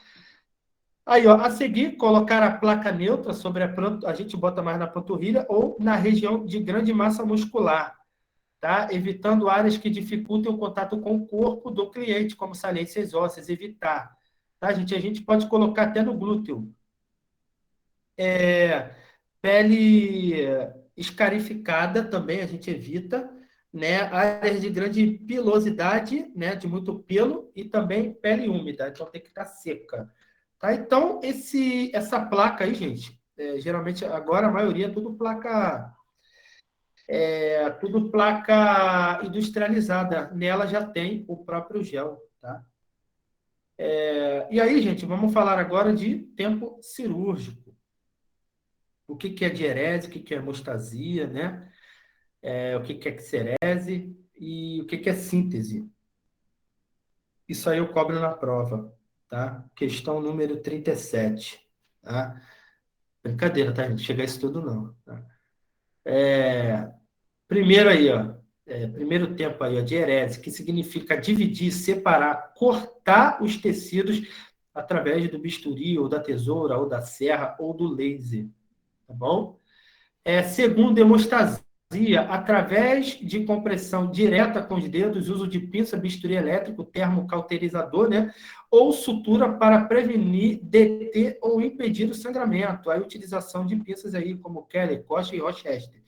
Aí, ó, a seguir, colocar a placa neutra sobre a gente bota mais na panturrilha ou na região de grande massa muscular, tá? Evitando áreas que dificultem o contato com o corpo do cliente, como saliências ósseas, evitar. Tá, gente? A gente pode colocar até no glúteo. Pele escarificada também a gente evita, né? Áreas de grande pilosidade, né? De muito pelo e também pele úmida, então tem que estar seca. Tá? Então, essa placa aí, gente, geralmente agora a maioria é tudo placa industrializada. Nela já tem o próprio gel, tá? E aí, gente, vamos falar agora de tempo cirúrgico. O que é dierese, o que é hemostasia, né? O que é xerese e o que é síntese. Isso aí eu cobro na prova, tá? Questão número 37, tá? Brincadeira, tá, gente? Chegar a isso tudo não, tá? Primeiro aí, ó. Primeiro tempo aí, ó, dierese, que significa dividir, separar, cortar os tecidos através do bisturi, ou da tesoura, ou da serra, ou do laser, tá bom? Segundo, hemostasia, através de compressão direta com os dedos, uso de pinça, bisturi elétrico, termocauterizador, né? Ou sutura para prevenir, deter ou impedir o sangramento. A utilização de pinças aí, como Kelly, Koch e Rochester.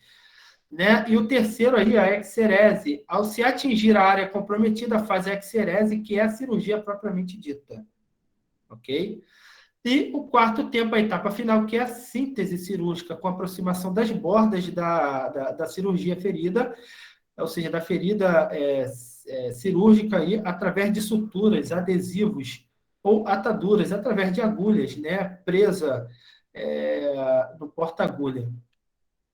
Né? E o terceiro aí, a exerese. Ao se atingir a área comprometida, faz a exerese, que é a cirurgia propriamente dita. Ok? E o quarto tempo, a etapa final, que é a síntese cirúrgica, com aproximação das bordas da cirurgia ferida, ou seja, da ferida cirúrgica, aí, através de suturas, adesivos ou ataduras, através de agulhas, né, presa no porta-agulha.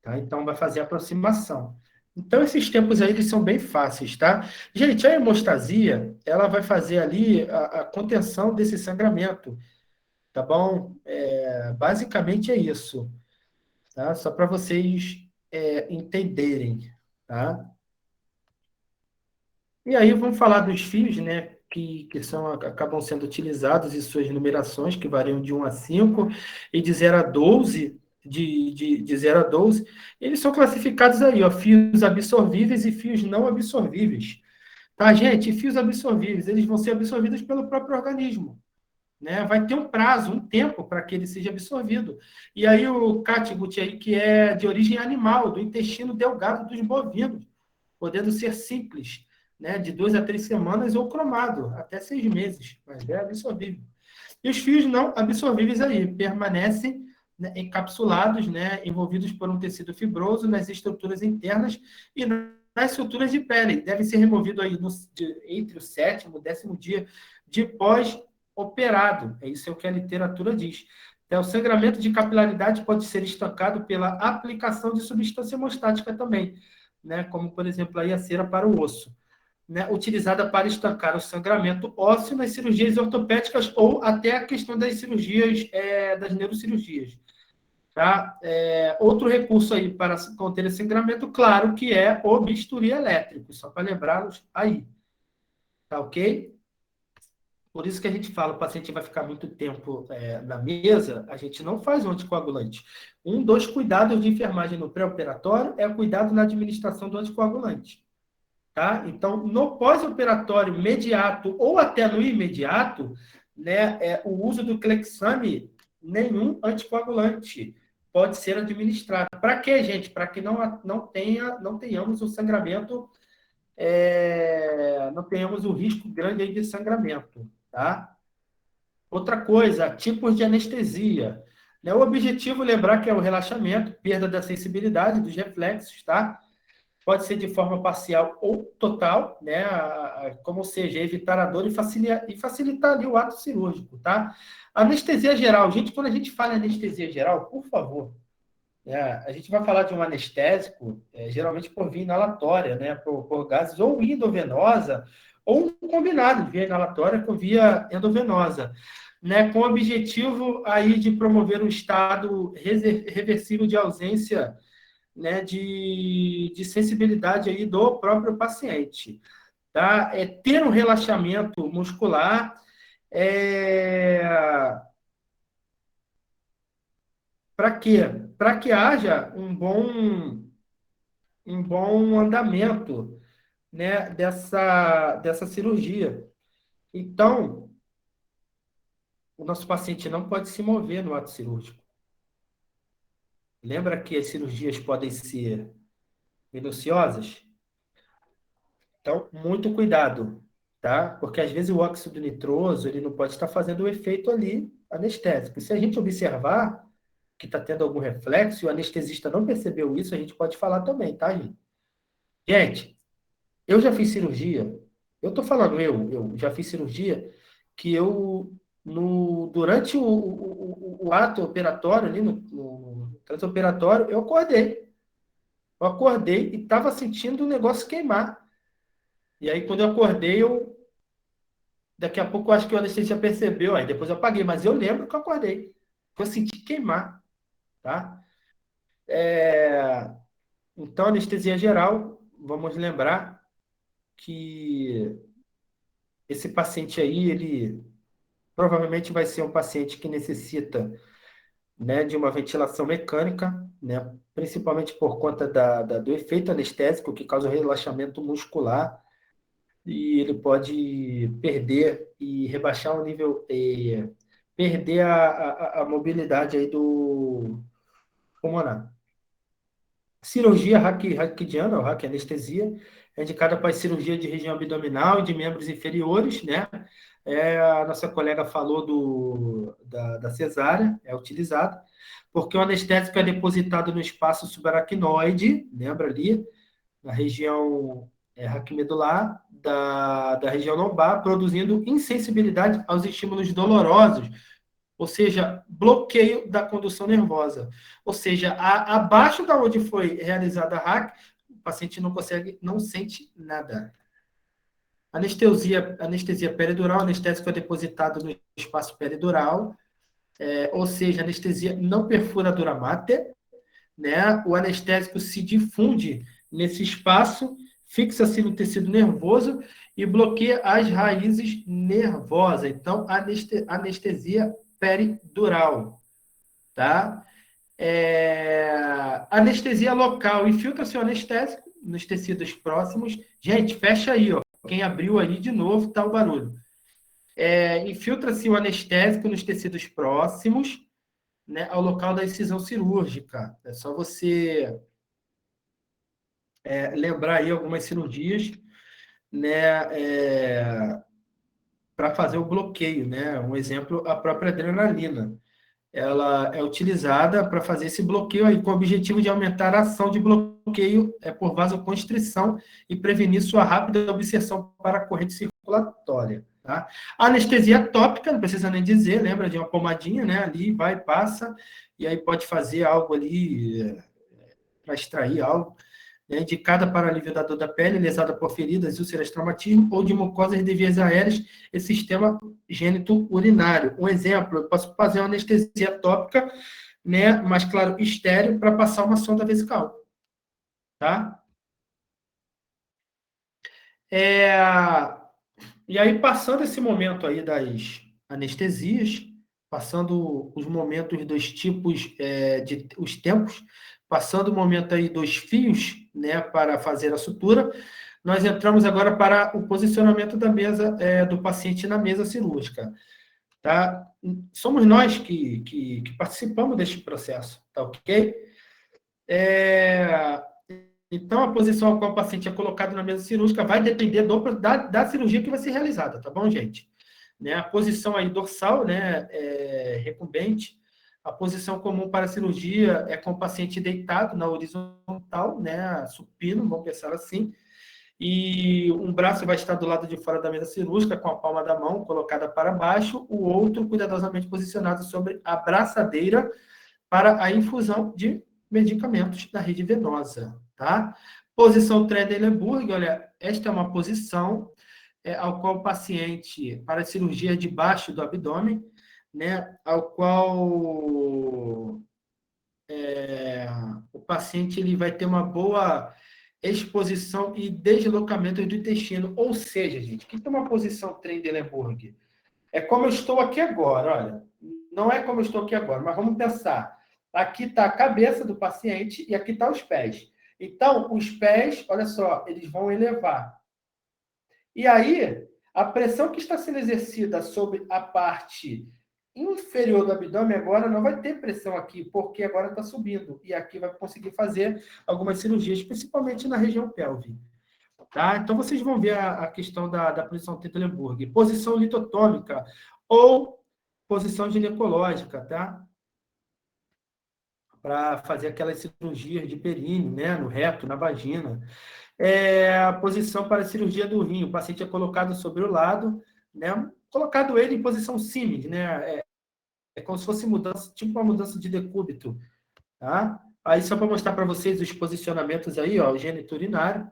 Tá? Então, vai fazer a aproximação. Então, esses tempos aí, eles são bem fáceis, tá? Gente, a hemostasia, ela vai fazer ali a contenção desse sangramento, tá bom? Basicamente é isso, tá? Só para vocês entenderem, tá? E aí vamos falar dos fios, né? Acabam sendo utilizados e suas numerações, que variam de 1 a 5, e de 0 a 12, de 0 a 12, eles são classificados aí, ó, fios absorvíveis e fios não absorvíveis. Tá, gente? Fios absorvíveis, eles vão ser absorvidos pelo próprio organismo. Né? Vai ter um prazo, um tempo para que ele seja absorvido. E aí o catgut aí, que é de origem animal, do intestino delgado dos bovinos, podendo ser simples, né? De 2 a 3 semanas, ou cromado, até 6 meses, mas é absorvível. E os fios não absorvíveis aí permanecem, né, encapsulados, né, envolvidos por um tecido fibroso nas estruturas internas e nas estruturas de pele. Deve ser removido aí entre o 7º e 10º dia de pós-operado. É isso que a literatura diz. O sangramento de capilaridade pode ser estancado pela aplicação de substância hemostática também, né, como, por exemplo, aí a cera para o osso, né, utilizada para estancar o sangramento ósseo nas cirurgias ortopédicas ou até a questão das cirurgias, das neurocirurgias. Tá? Outro recurso aí para conter esse sangramento, claro, que é o bisturi elétrico, só para lembrá-los aí. Tá ok? Por isso que a gente fala, o paciente vai ficar muito tempo na mesa, a gente não faz um anticoagulante. Um dos cuidados de enfermagem no pré-operatório é o cuidado na administração do anticoagulante. Tá? Então, no pós-operatório imediato ou até no imediato, né, o uso do Clexane, nenhum anticoagulante pode ser administrado. Para quê, gente? Para que não tenhamos o sangramento, não tenhamos o risco grande aí de sangramento. Tá? Outra coisa, tipos de anestesia. Né? O objetivo, lembrar que é o relaxamento, perda da sensibilidade dos reflexos, tá? Pode ser de forma parcial ou total, né? Como seja, evitar a dor e facilitar ali o ato cirúrgico, tá? Anestesia geral. Gente, quando a gente fala em anestesia geral, por favor, a gente vai falar de um anestésico, geralmente por via inalatória, né? Por gases ou endovenosa, ou um combinado de via inalatória com via endovenosa, né? Com o objetivo aí de promover um estado reversível de ausência, né, de sensibilidade aí do próprio paciente. Tá? Ter um relaxamento muscular, para quê? Para que haja um bom andamento, né, dessa cirurgia. Então, o nosso paciente não pode se mover no ato cirúrgico. Lembra que as cirurgias podem ser minuciosas? Então, muito cuidado, tá? Porque às vezes o óxido nitroso, ele não pode estar fazendo o efeito ali anestésico. Se a gente observar que está tendo algum reflexo e o anestesista não percebeu isso, a gente pode falar também, tá, gente? Gente, eu já fiz cirurgia, eu tô falando eu já fiz cirurgia que eu, durante o ato operatório, ali no transoperatório, eu acordei. Eu acordei e estava sentindo o negócio queimar. E aí, quando eu acordei, daqui a pouco, eu acho que o anestesista percebeu, aí depois eu apaguei, mas eu lembro que eu acordei. Eu senti queimar, tá? Então, anestesia geral, vamos lembrar que esse paciente aí, ele provavelmente vai ser um paciente que necessita, né, de uma ventilação mecânica, né, principalmente por conta do efeito anestésico que causa o relaxamento muscular, e ele pode perder e rebaixar o nível, perder a mobilidade aí do pulmonar. Cirurgia raquidiana, ou raquianestesia, é indicada para cirurgia de região abdominal e de membros inferiores, né? A nossa colega falou da cesárea, é utilizada, porque o anestésico é depositado no espaço subaracnoide, lembra ali, na região raquimedular, da região lombar, produzindo insensibilidade aos estímulos dolorosos, ou seja, bloqueio da condução nervosa. Ou seja, abaixo da onde foi realizada a RAC, o paciente não consegue, não sente nada. Anestesia peridural, anestésico é depositado no espaço peridural, ou seja, anestesia não perfura a dura mater, né? O anestésico se difunde nesse espaço, fixa-se no tecido nervoso e bloqueia as raízes nervosas. Então, anestesia peridural, tá? Anestesia local, infiltra-se o anestésico nos tecidos próximos. Gente, fecha aí, ó. Quem abriu aí de novo, tá o barulho. Infiltra-se o anestésico nos tecidos próximos, né, ao local da incisão cirúrgica. É só você lembrar aí algumas cirurgias, né, para fazer o bloqueio, né? Um exemplo, a própria adrenalina. Ela é utilizada para fazer esse bloqueio aí, com o objetivo de aumentar a ação de bloqueio por vasoconstrição e prevenir sua rápida obsessão para a corrente circulatória. Tá? A anestesia tópica, não precisa nem dizer, lembra de uma pomadinha, né? Ali vai, passa, e aí pode fazer algo ali para extrair algo, né? Indicada para alívio da dor da pele, lesada por feridas, úlceras, traumatismo ou de mucosas de vias aéreas e sistema gênito-urinário. Um exemplo, eu posso fazer uma anestesia tópica, né, mas, claro, estéreo, para passar uma sonda vesical. Tá? E aí, passando esse momento aí das anestesias, passando os momentos dos tipos, os tempos, passando o momento aí dos fios, né, para fazer a sutura, nós entramos agora para o posicionamento da mesa, do paciente na mesa cirúrgica. Tá? Somos nós que participamos deste processo, tá ok? Então, a posição a qual o paciente é colocado na mesa cirúrgica vai depender da cirurgia que vai ser realizada, tá bom, gente? Né? A posição aí dorsal, né, recumbente. A posição comum para a cirurgia é com o paciente deitado na horizontal, né, supino, vamos pensar assim. E um braço vai estar do lado de fora da mesa cirúrgica, com a palma da mão colocada para baixo, o outro cuidadosamente posicionado sobre a braçadeira para a infusão de medicamentos da rede venosa, tá? Posição Trendelenburg, olha, esta é uma posição ao qual o paciente, para cirurgia debaixo do abdômen, né, ao qual o paciente ele vai ter uma boa exposição e deslocamento do intestino. Ou seja, gente, o que é uma posição Trendelenburg? É como eu estou aqui agora, olha. Não é como eu estou aqui agora, mas vamos pensar. Aqui está a cabeça do paciente e aqui estão os pés. Então, os pés, olha só, eles vão elevar. E aí, a pressão que está sendo exercida sobre a parte inferior do abdômen agora não vai ter pressão aqui, porque agora está subindo. E aqui vai conseguir fazer algumas cirurgias, principalmente na região pélvica. Tá? Então, vocês vão ver a questão da posição Tetelenburg. Posição litotômica ou posição ginecológica, tá? Para fazer aquelas cirurgias de períneo, né? No reto, na vagina. A posição para a cirurgia do rim. O paciente é colocado sobre o lado, né? Colocado ele em posição símil, né? É como se fosse mudança, tipo uma mudança de decúbito, tá? Aí, só para mostrar para vocês os posicionamentos aí, ó, o gênito urinário,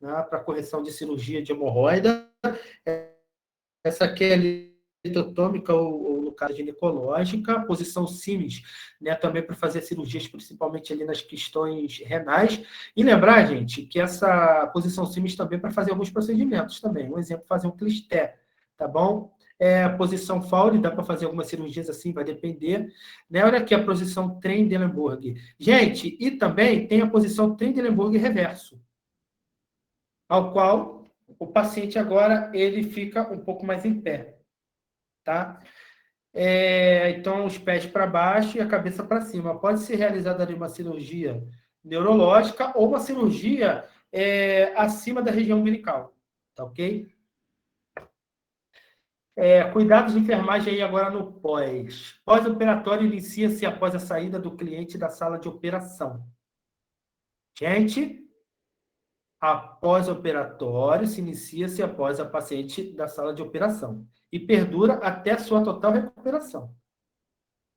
né, para correção de cirurgia de hemorroida. Essa aqui é a litotômica ou no caso ginecológica, posição símis, né, também para fazer cirurgias, principalmente ali nas questões renais. E lembrar, gente, que essa posição símis também para fazer alguns procedimentos também. Um exemplo, fazer um clisté, tá bom? Posição Fowler, dá para fazer algumas cirurgias assim, vai depender. Né? Olha aqui a posição Trendelenburg. Gente, e também tem a posição Trendelenburg reverso, ao qual o paciente agora ele fica um pouco mais em pé, tá? Então, os pés para baixo e a cabeça para cima. Pode ser realizada ali uma cirurgia neurológica ou uma cirurgia acima da região umbilical, tá ok? Cuidados de enfermagem aí agora no pós. Pós-operatório inicia-se após a saída do cliente da sala de operação. Gente, após-operatório se inicia-se após a paciente da sala de operação e perdura até a sua total recuperação.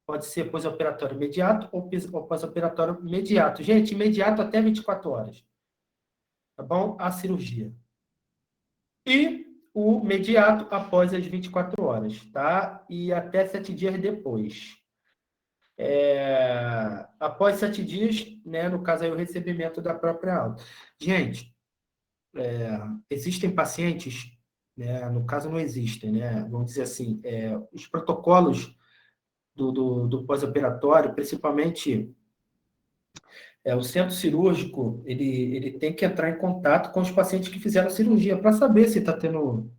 Pode ser pós-operatório imediato ou pós-operatório imediato. Gente, imediato até 24 horas. Tá bom? A cirurgia. E o imediato após as 24 horas, tá? E até 7 dias depois. Após 7 dias, né, no caso aí, o recebimento da própria alta. Gente, existem pacientes, né, no caso não existem, né, vamos dizer assim, os protocolos do pós-operatório, principalmente o centro cirúrgico, ele tem que entrar em contato com os pacientes que fizeram a cirurgia para saber se está tendo,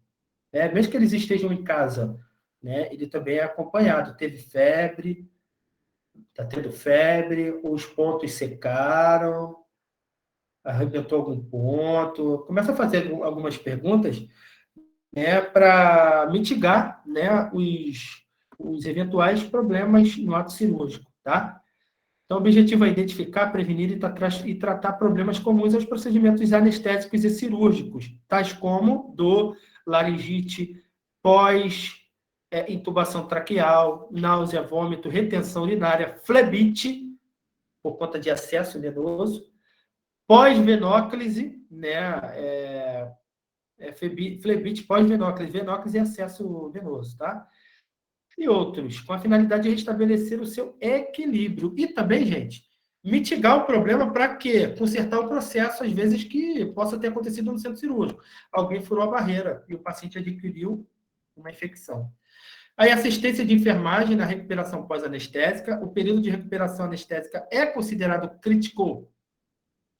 mesmo que eles estejam em casa, né, ele também é acompanhado, teve febre, está tendo febre, os pontos secaram, arrebentou algum ponto, começa a fazer algumas perguntas, né, para mitigar, né, os eventuais problemas no ato cirúrgico, tá? Então, o objetivo é identificar, prevenir e tratar problemas comuns aos procedimentos anestésicos e cirúrgicos, tais como dor, laringite, pós-intubação traqueal, náusea, vômito, retenção urinária, flebite, por conta de acesso venoso, pós-venóclise, né? Flebite, pós-venóclise, venóclise e acesso venoso, tá? E outros, com a finalidade de restabelecer o seu equilíbrio. E também, gente, mitigar o problema para quê? Consertar o processo, às vezes, que possa ter acontecido no centro cirúrgico. Alguém furou a barreira e o paciente adquiriu uma infecção. Aí, assistência de enfermagem na recuperação pós-anestésica. O período de recuperação anestésica é considerado crítico.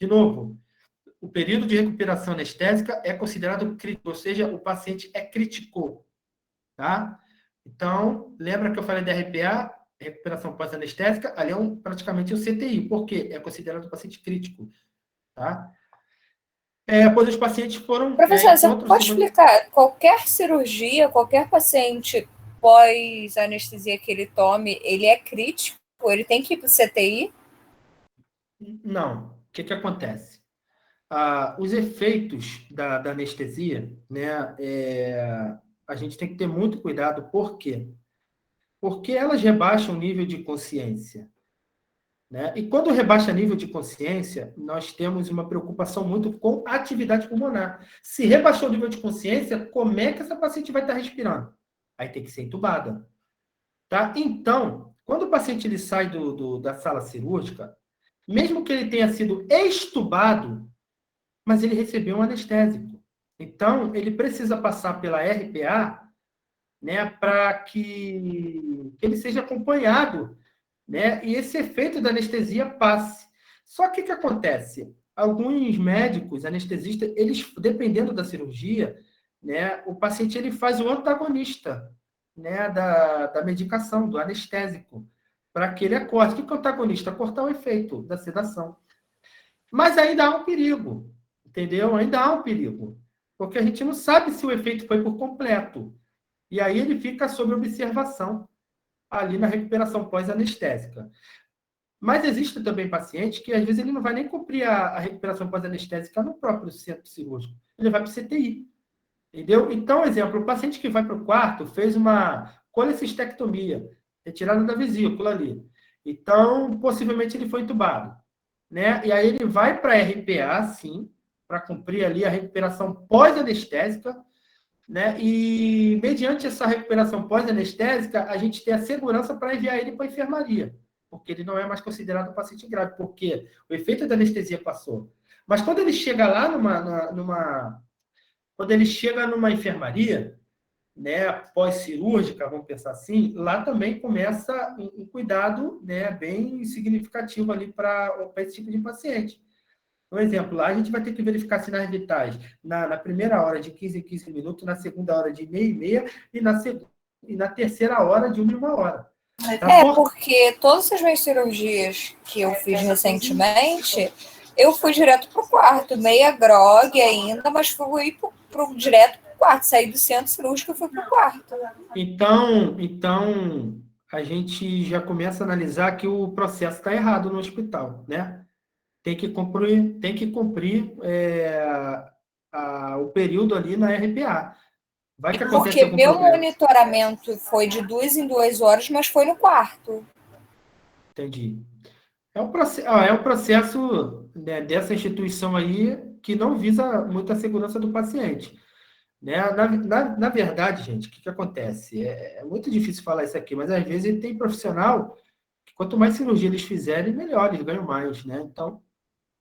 De novo, o período de recuperação anestésica é considerado crítico, ou seja, o paciente é crítico, tá? Então, lembra que eu falei da RPA, recuperação pós-anestésica? Ali é praticamente o CTI, porque é considerado um paciente crítico, tá? Pois os pacientes foram... Professor, você pode explicar, qualquer cirurgia, qualquer paciente pós-anestesia que ele tome, ele é crítico? Ele tem que ir para o CTI? Não. O que acontece? Os efeitos da anestesia, né, a gente tem que ter muito cuidado. Por quê? Porque elas rebaixam o nível de consciência, né? E quando rebaixa nível de consciência, nós temos uma preocupação muito com a atividade pulmonar. Se rebaixou o nível de consciência, como é que essa paciente vai estar respirando? Aí tem que ser entubada, tá? Então, quando o paciente ele sai da sala cirúrgica, mesmo que ele tenha sido extubado, mas ele recebeu um anestésico. Então, ele precisa passar pela RPA, né, para que ele seja acompanhado, né, e esse efeito da anestesia passe. Só que o que acontece? Alguns médicos, anestesistas, eles, dependendo da cirurgia, né, o paciente ele faz o antagonista, né, da medicação, do anestésico, para que ele acorde. O que é o antagonista? Cortar o efeito da sedação. Mas ainda há um perigo, entendeu? Ainda há um perigo, porque a gente não sabe se o efeito foi por completo. E aí ele fica sob observação ali na recuperação pós-anestésica. Mas existe também paciente que, às vezes, ele não vai nem cumprir a recuperação pós-anestésica no próprio centro cirúrgico. Ele vai para o CTI. Entendeu? Então, exemplo, o paciente que vai para o quarto fez uma colecistectomia, retirada da vesícula ali. Então, possivelmente ele foi entubado, né? E aí ele vai para a RPA, sim, para cumprir ali a recuperação pós-anestésica, né? E, mediante essa recuperação pós-anestésica, a gente tem a segurança para enviar ele para a enfermaria, porque ele não é mais considerado um paciente grave, porque o efeito da anestesia passou. Mas quando ele chega lá quando ele chega numa enfermaria, né, pós-cirúrgica, vamos pensar assim, lá também começa um cuidado, né, bem significativo ali para esse tipo de paciente. Um exemplo, lá a gente vai ter que verificar sinais vitais na primeira hora de 15 em 15 minutos, na segunda hora de meia e meia e na terceira hora de 1 hora. Porque todas as minhas cirurgias que eu fiz recentemente, eu fui direto para o quarto, meia grogue ainda, mas fui direto para o quarto. Saí do centro cirúrgico e fui para o quarto. Então, a gente já começa a analisar que o processo está errado no hospital, né? Tem que cumprir o período ali na RPA. Vai que acontece porque algum meu problema. monitoramento foi de 2 em 2 horas, mas foi no quarto. Entendi. É um processo, né, dessa instituição aí que não visa muito a segurança do paciente. Né? Na verdade, gente, o que acontece? É muito difícil falar isso aqui, mas às vezes tem profissional que quanto mais cirurgia eles fizerem, melhor, eles ganham mais, né? Então,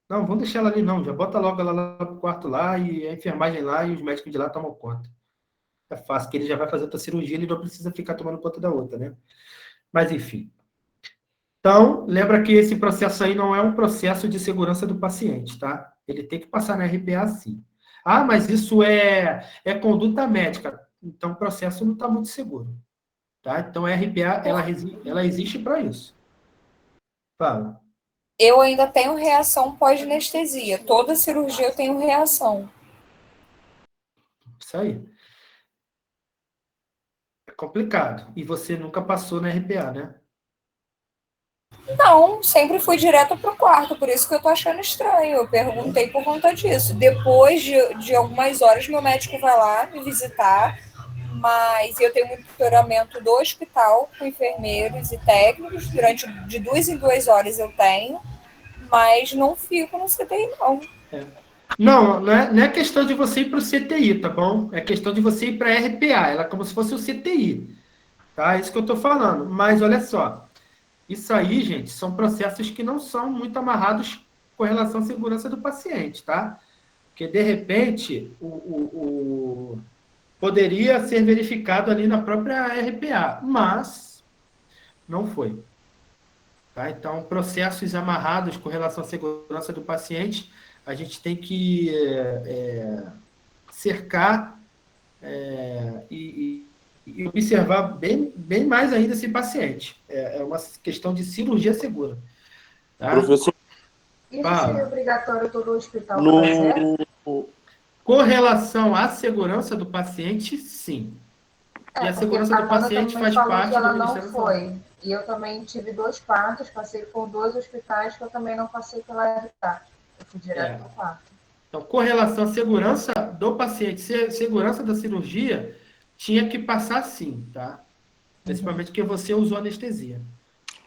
não, vamos deixar ela ali não, já bota logo ela lá pro quarto lá e a enfermagem lá e os médicos de lá tomam conta. É fácil, que ele já vai fazer outra cirurgia, ele não precisa ficar tomando conta da outra, né? Mas, enfim. Então, lembra que esse processo aí não é um processo de segurança do paciente, tá? Ele tem que passar na RPA, sim. Ah, mas isso é conduta médica. Então, o processo não está muito seguro, tá? Então, a RPA, ela existe para isso. Fala. Eu ainda tenho reação pós-anestesia. Toda cirurgia eu tenho reação. Isso aí. É complicado. E você nunca passou na RPA, né? Não, sempre fui direto pro quarto, por isso que eu tô achando estranho. Eu perguntei por conta disso. Depois de algumas horas, meu médico vai lá me visitar, mas eu tenho monitoramento do hospital com enfermeiros e técnicos. De 2 em 2 horas eu tenho, mas não fico no CTI, não. Não é questão de você ir para o CTI, tá bom? É questão de você ir para a RPA. Ela é como se fosse o CTI, tá? É isso que eu estou falando. Mas olha só, isso aí, gente, são processos que não são muito amarrados com relação à segurança do paciente, tá? Porque, de repente, poderia ser verificado ali na própria RPA, mas não foi. Tá? Então, processos amarrados com relação à segurança do paciente, a gente tem que cercar e observar bem mais ainda esse paciente. É uma questão de cirurgia segura. Tá? Professor, isso seria obrigatório todo o hospital fazer? Com relação à segurança do paciente, sim. E a segurança do paciente faz parte do Ministério da Saúde. E eu também tive 2 partos, passei por 2 hospitais que eu também não passei pela RPA. Eu fui direto no quarto. Então, com relação à segurança do paciente, segurança da cirurgia, tinha que passar sim, tá? Principalmente porque você usou anestesia.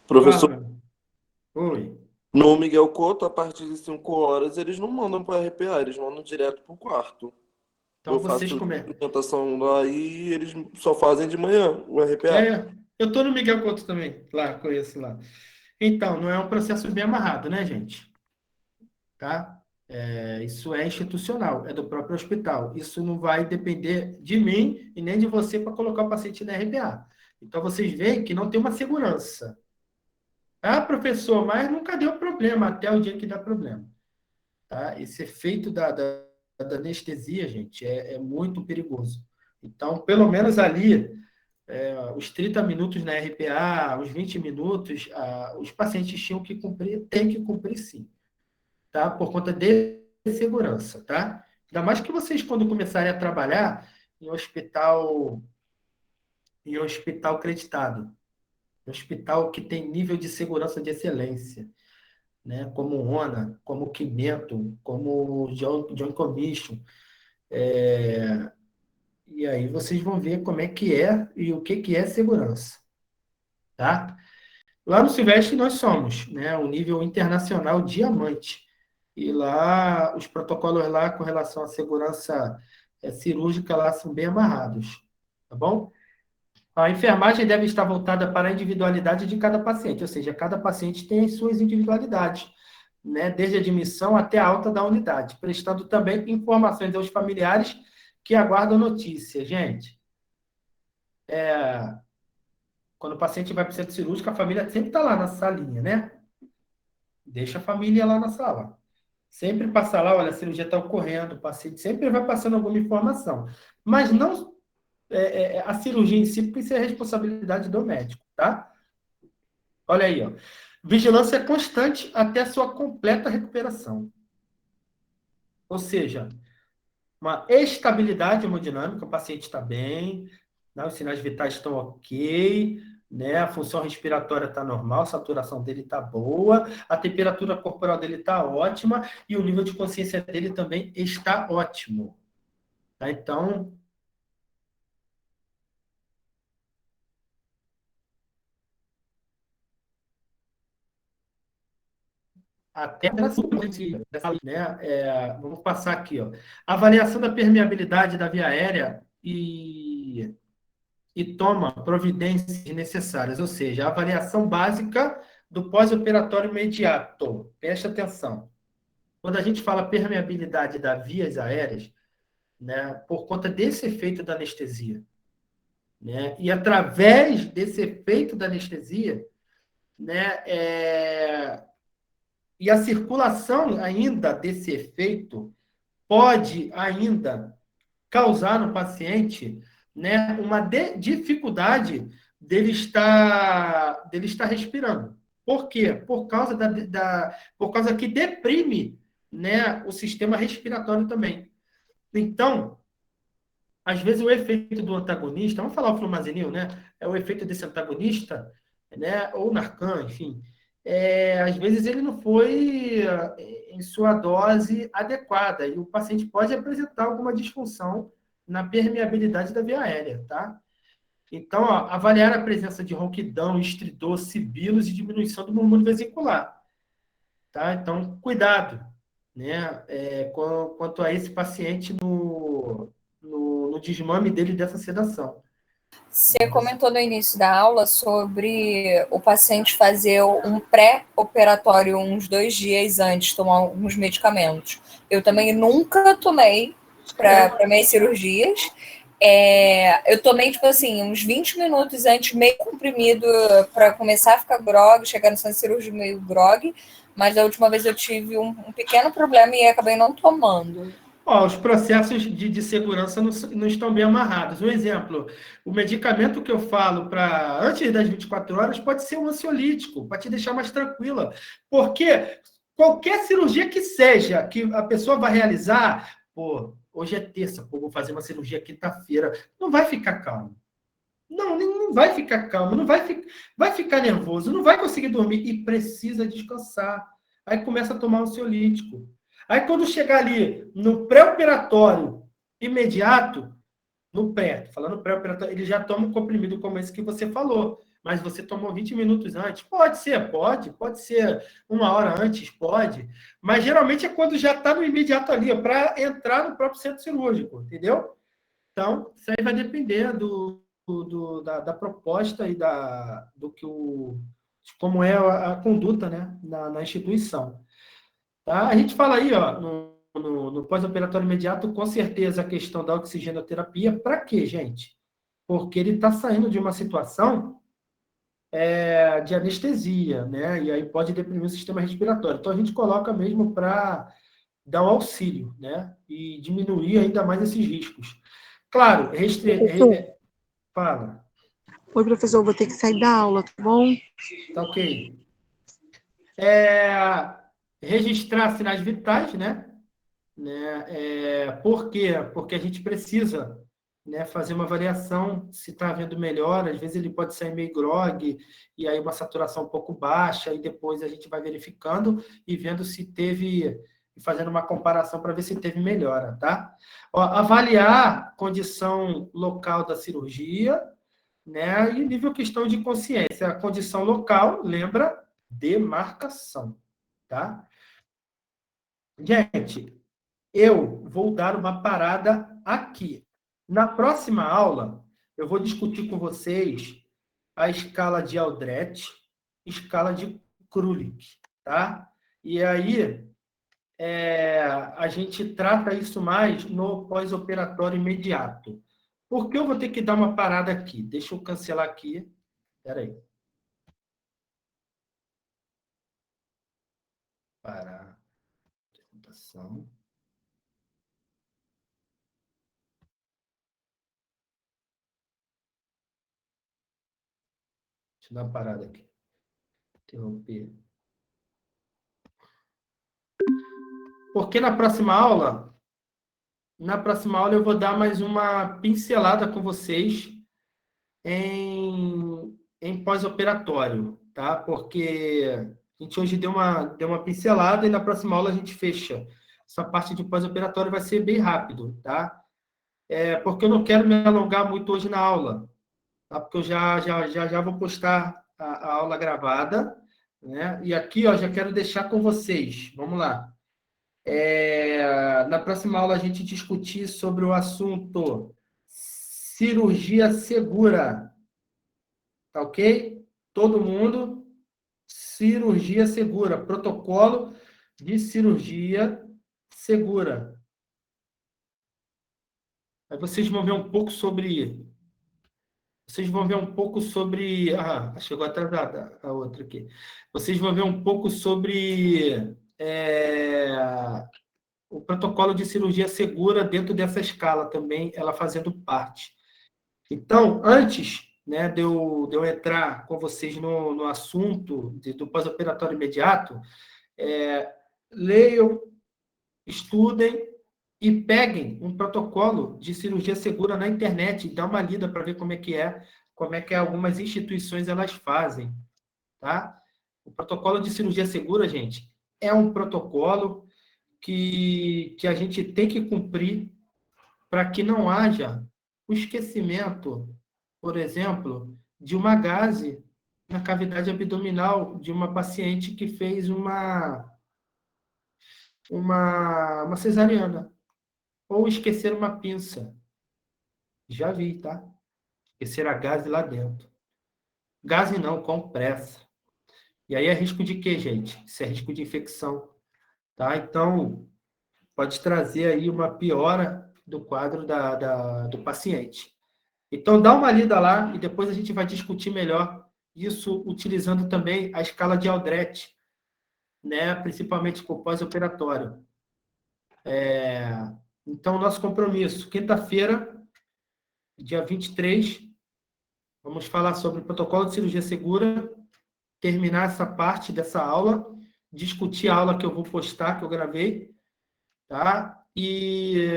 Professor, oi. No Miguel Couto, a partir de 5 horas, eles não mandam para a RPA, eles mandam direto para o quarto. Então, eu vocês faço como a apresentação lá e eles só fazem de manhã o RPA. Eu estou no Miguel Couto também, lá, conheço lá. Então, não é um processo bem amarrado, né, gente? Tá? Isso é institucional, é do próprio hospital. Isso não vai depender de mim e nem de você para colocar o paciente na RPA. Então, vocês veem que não tem uma segurança. Ah, professor, mas nunca deu problema, até o dia que dá problema. Tá? Esse efeito da anestesia, gente, é muito perigoso. Então, pelo menos ali, os 30 minutos na RPA, os 20 minutos, os pacientes têm que cumprir sim, tá? Por conta de segurança, tá? Ainda mais que vocês, quando começarem a trabalhar em hospital acreditado, em hospital que tem nível de segurança de excelência, né? Como o ONA, como o Quimento, como o John Commission. E aí vocês vão ver como é que é e o que é segurança, tá? Lá no Silvestre nós somos, né, o nível internacional diamante. E lá, os protocolos lá com relação à segurança cirúrgica lá são bem amarrados, tá bom? A enfermagem deve estar voltada para a individualidade de cada paciente, ou seja, cada paciente tem as suas individualidades, né, desde a admissão até a alta da unidade, prestando também informações aos familiares que aguardam notícia. Gente, quando o paciente vai para o centro cirúrgico, a família sempre está lá na salinha, né? Deixa a família lá na sala. Sempre passa lá, olha, a cirurgia está ocorrendo, o paciente sempre vai passando alguma informação. Mas não a cirurgia em si, porque isso é responsabilidade do médico, tá? Olha aí, ó. Vigilância constante até a sua completa recuperação. Ou seja, uma estabilidade hemodinâmica, o paciente está bem, né, os sinais vitais estão ok, né, a função respiratória está normal, a saturação dele está boa, a temperatura corporal dele está ótima e o nível de consciência dele também está ótimo. Tá? Então, até né, vamos passar aqui, ó. Avaliação da permeabilidade da via aérea e toma providências necessárias, ou seja, a avaliação básica do pós-operatório imediato. Preste atenção. Quando a gente fala permeabilidade das vias aéreas, né, por conta desse efeito da anestesia, né, e através desse efeito da anestesia, né, e a circulação ainda desse efeito pode ainda causar no paciente, né, uma dificuldade dele estar respirando. Por quê? Por causa por causa que deprime, né, o sistema respiratório também. Então, às vezes o efeito do antagonista, vamos falar o flumazenil, né? É o efeito desse antagonista, né, ou Narcan, enfim. Às vezes ele não foi em sua dose adequada e o paciente pode apresentar alguma disfunção na permeabilidade da via aérea, tá? Então, ó, avaliar a presença de ronquidão, estridor, sibilos e diminuição do murmúrio vesicular, tá? Então, cuidado, né? Quanto a esse paciente no desmame dele dessa sedação. Você comentou no início da aula sobre o paciente fazer um pré-operatório uns 2 dias antes, tomar alguns medicamentos. Eu também nunca tomei para minhas cirurgias. Eu tomei, tipo assim, uns 20 minutos antes, meio comprimido, para começar a ficar grog, chegar no centro cirúrgico meio grog, mas da última vez eu tive um pequeno problema e acabei não tomando. Os processos de segurança não estão bem amarrados. Um exemplo, o medicamento que eu falo para antes das 24 horas pode ser um ansiolítico, para te deixar mais tranquila. Porque qualquer cirurgia que seja, que a pessoa vai realizar, hoje é terça, vou fazer uma cirurgia quinta-feira, não vai ficar calmo. Não vai ficar calmo, vai ficar nervoso, não vai conseguir dormir e precisa descansar. Aí começa a tomar um ansiolítico. Aí, quando chegar ali no pré-operatório imediato, no pré, falando pré-operatório, ele já toma um comprimido como esse que você falou. Mas você tomou 20 minutos antes. Pode ser 1 hora antes, pode. Mas geralmente é quando já está no imediato ali, para entrar no próprio centro cirúrgico, entendeu? Então, isso aí vai depender da proposta e de como é a conduta, né, na instituição. Tá? A gente fala aí, ó, no pós-operatório imediato, com certeza a questão da oxigenoterapia. Para quê, gente? Porque ele está saindo de uma situação de anestesia, né? E aí pode deprimir o sistema respiratório. Então a gente coloca mesmo para dar um auxílio, né? E diminuir ainda mais esses riscos. Claro, fala. Oi, professor, eu vou ter que sair da aula, tá bom? Tá ok. Registrar sinais vitais, né? Por quê? Porque a gente precisa, né, fazer uma avaliação se está havendo melhora. Às vezes ele pode sair meio grogue, e aí uma saturação um pouco baixa, e depois a gente vai verificando e vendo se teve, fazendo uma comparação para ver se teve melhora, tá? Ó, avaliar condição local da cirurgia, né? E nível questão de consciência. A condição local, lembra? Demarcação, tá? Gente, eu vou dar uma parada aqui. Na próxima aula, eu vou discutir com vocês a escala de Aldrete, escala de Krulik, tá? E aí, a gente trata isso mais no pós-operatório imediato. Por que eu vou ter que dar uma parada aqui? Deixa eu cancelar aqui. Espera aí. Parar. Apresentação. Deixa eu dar uma parada aqui. Interromper. Porque na próxima aula eu vou dar mais uma pincelada com vocês em pós-operatório, tá? Porque a gente hoje deu uma pincelada e na próxima aula a gente fecha. Essa parte de pós-operatório vai ser bem rápido, tá? Porque eu não quero me alongar muito hoje na aula, tá? Porque eu já vou postar a aula gravada, né? E aqui, ó, já quero deixar com vocês. Vamos lá. Na próxima aula, a gente discutir sobre o assunto cirurgia segura. Tá ok? Todo mundo, cirurgia segura. Protocolo de cirurgia segura. Aí vocês vão ver um pouco sobre... chegou atrasada a outra aqui. Vocês vão ver um pouco sobre... o protocolo de cirurgia segura dentro dessa escala também, ela fazendo parte. Então, antes, né, de eu entrar com vocês no assunto do pós-operatório imediato, leiam, estudem e peguem um protocolo de cirurgia segura na internet e dá uma lida para ver como é que algumas instituições elas fazem, tá? O protocolo de cirurgia segura, gente, é um protocolo que a gente tem que cumprir para que não haja o esquecimento, por exemplo, de uma gaze na cavidade abdominal de uma paciente que fez uma cesariana. Ou esquecer uma pinça. Já vi, tá? Esquecer a gaze lá dentro. Gaze não, compressa. E aí é risco de quê, gente? Isso é risco de infecção. Tá? Então, pode trazer aí uma piora do quadro do paciente. Então, dá uma lida lá e depois a gente vai discutir melhor isso utilizando também a escala de Aldrete, né? Principalmente com o pós-operatório. Então, nosso compromisso, quinta-feira, dia 23, vamos falar sobre o protocolo de cirurgia segura, terminar essa parte dessa aula, discutir a aula que eu vou postar, que eu gravei, tá? E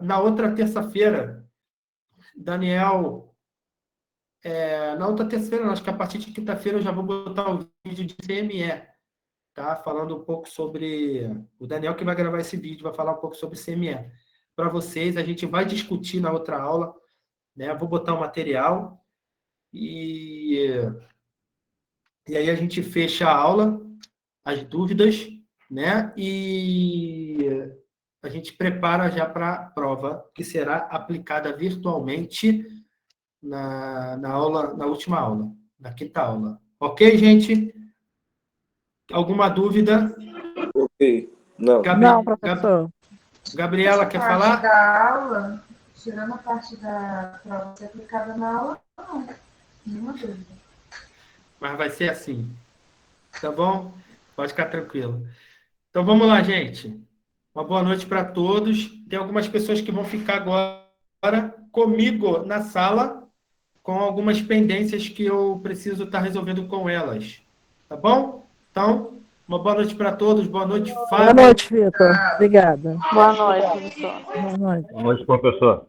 na outra terça-feira, Daniel, na outra terça-feira, acho que a partir de quinta-feira eu já vou botar o vídeo de CME, tá? Falando um pouco sobre... O Daniel que vai gravar esse vídeo, vai falar um pouco sobre CME. Para vocês, a gente vai discutir na outra aula, né? Vou botar o material e aí a gente fecha a aula, as dúvidas, né? E a gente prepara já para a prova, que será aplicada virtualmente na última aula, na quinta aula. Ok, gente? Alguma dúvida? Ok. Não. Não, professor. Gabriela, quer falar? Da aula, tirando a parte da prova ser aplicada na aula, não. Nenhuma dúvida. Mas vai ser assim. Tá bom? Pode ficar tranquilo. Então, vamos lá, gente. Uma boa noite para todos. Tem algumas pessoas que vão ficar agora comigo na sala, com algumas pendências que eu preciso estar resolvendo com elas. Tá bom? Então, uma boa noite para todos. Boa noite, Fábio. Boa noite, Vitor. Obrigada. Boa noite, professor. Boa noite. Boa noite, professor.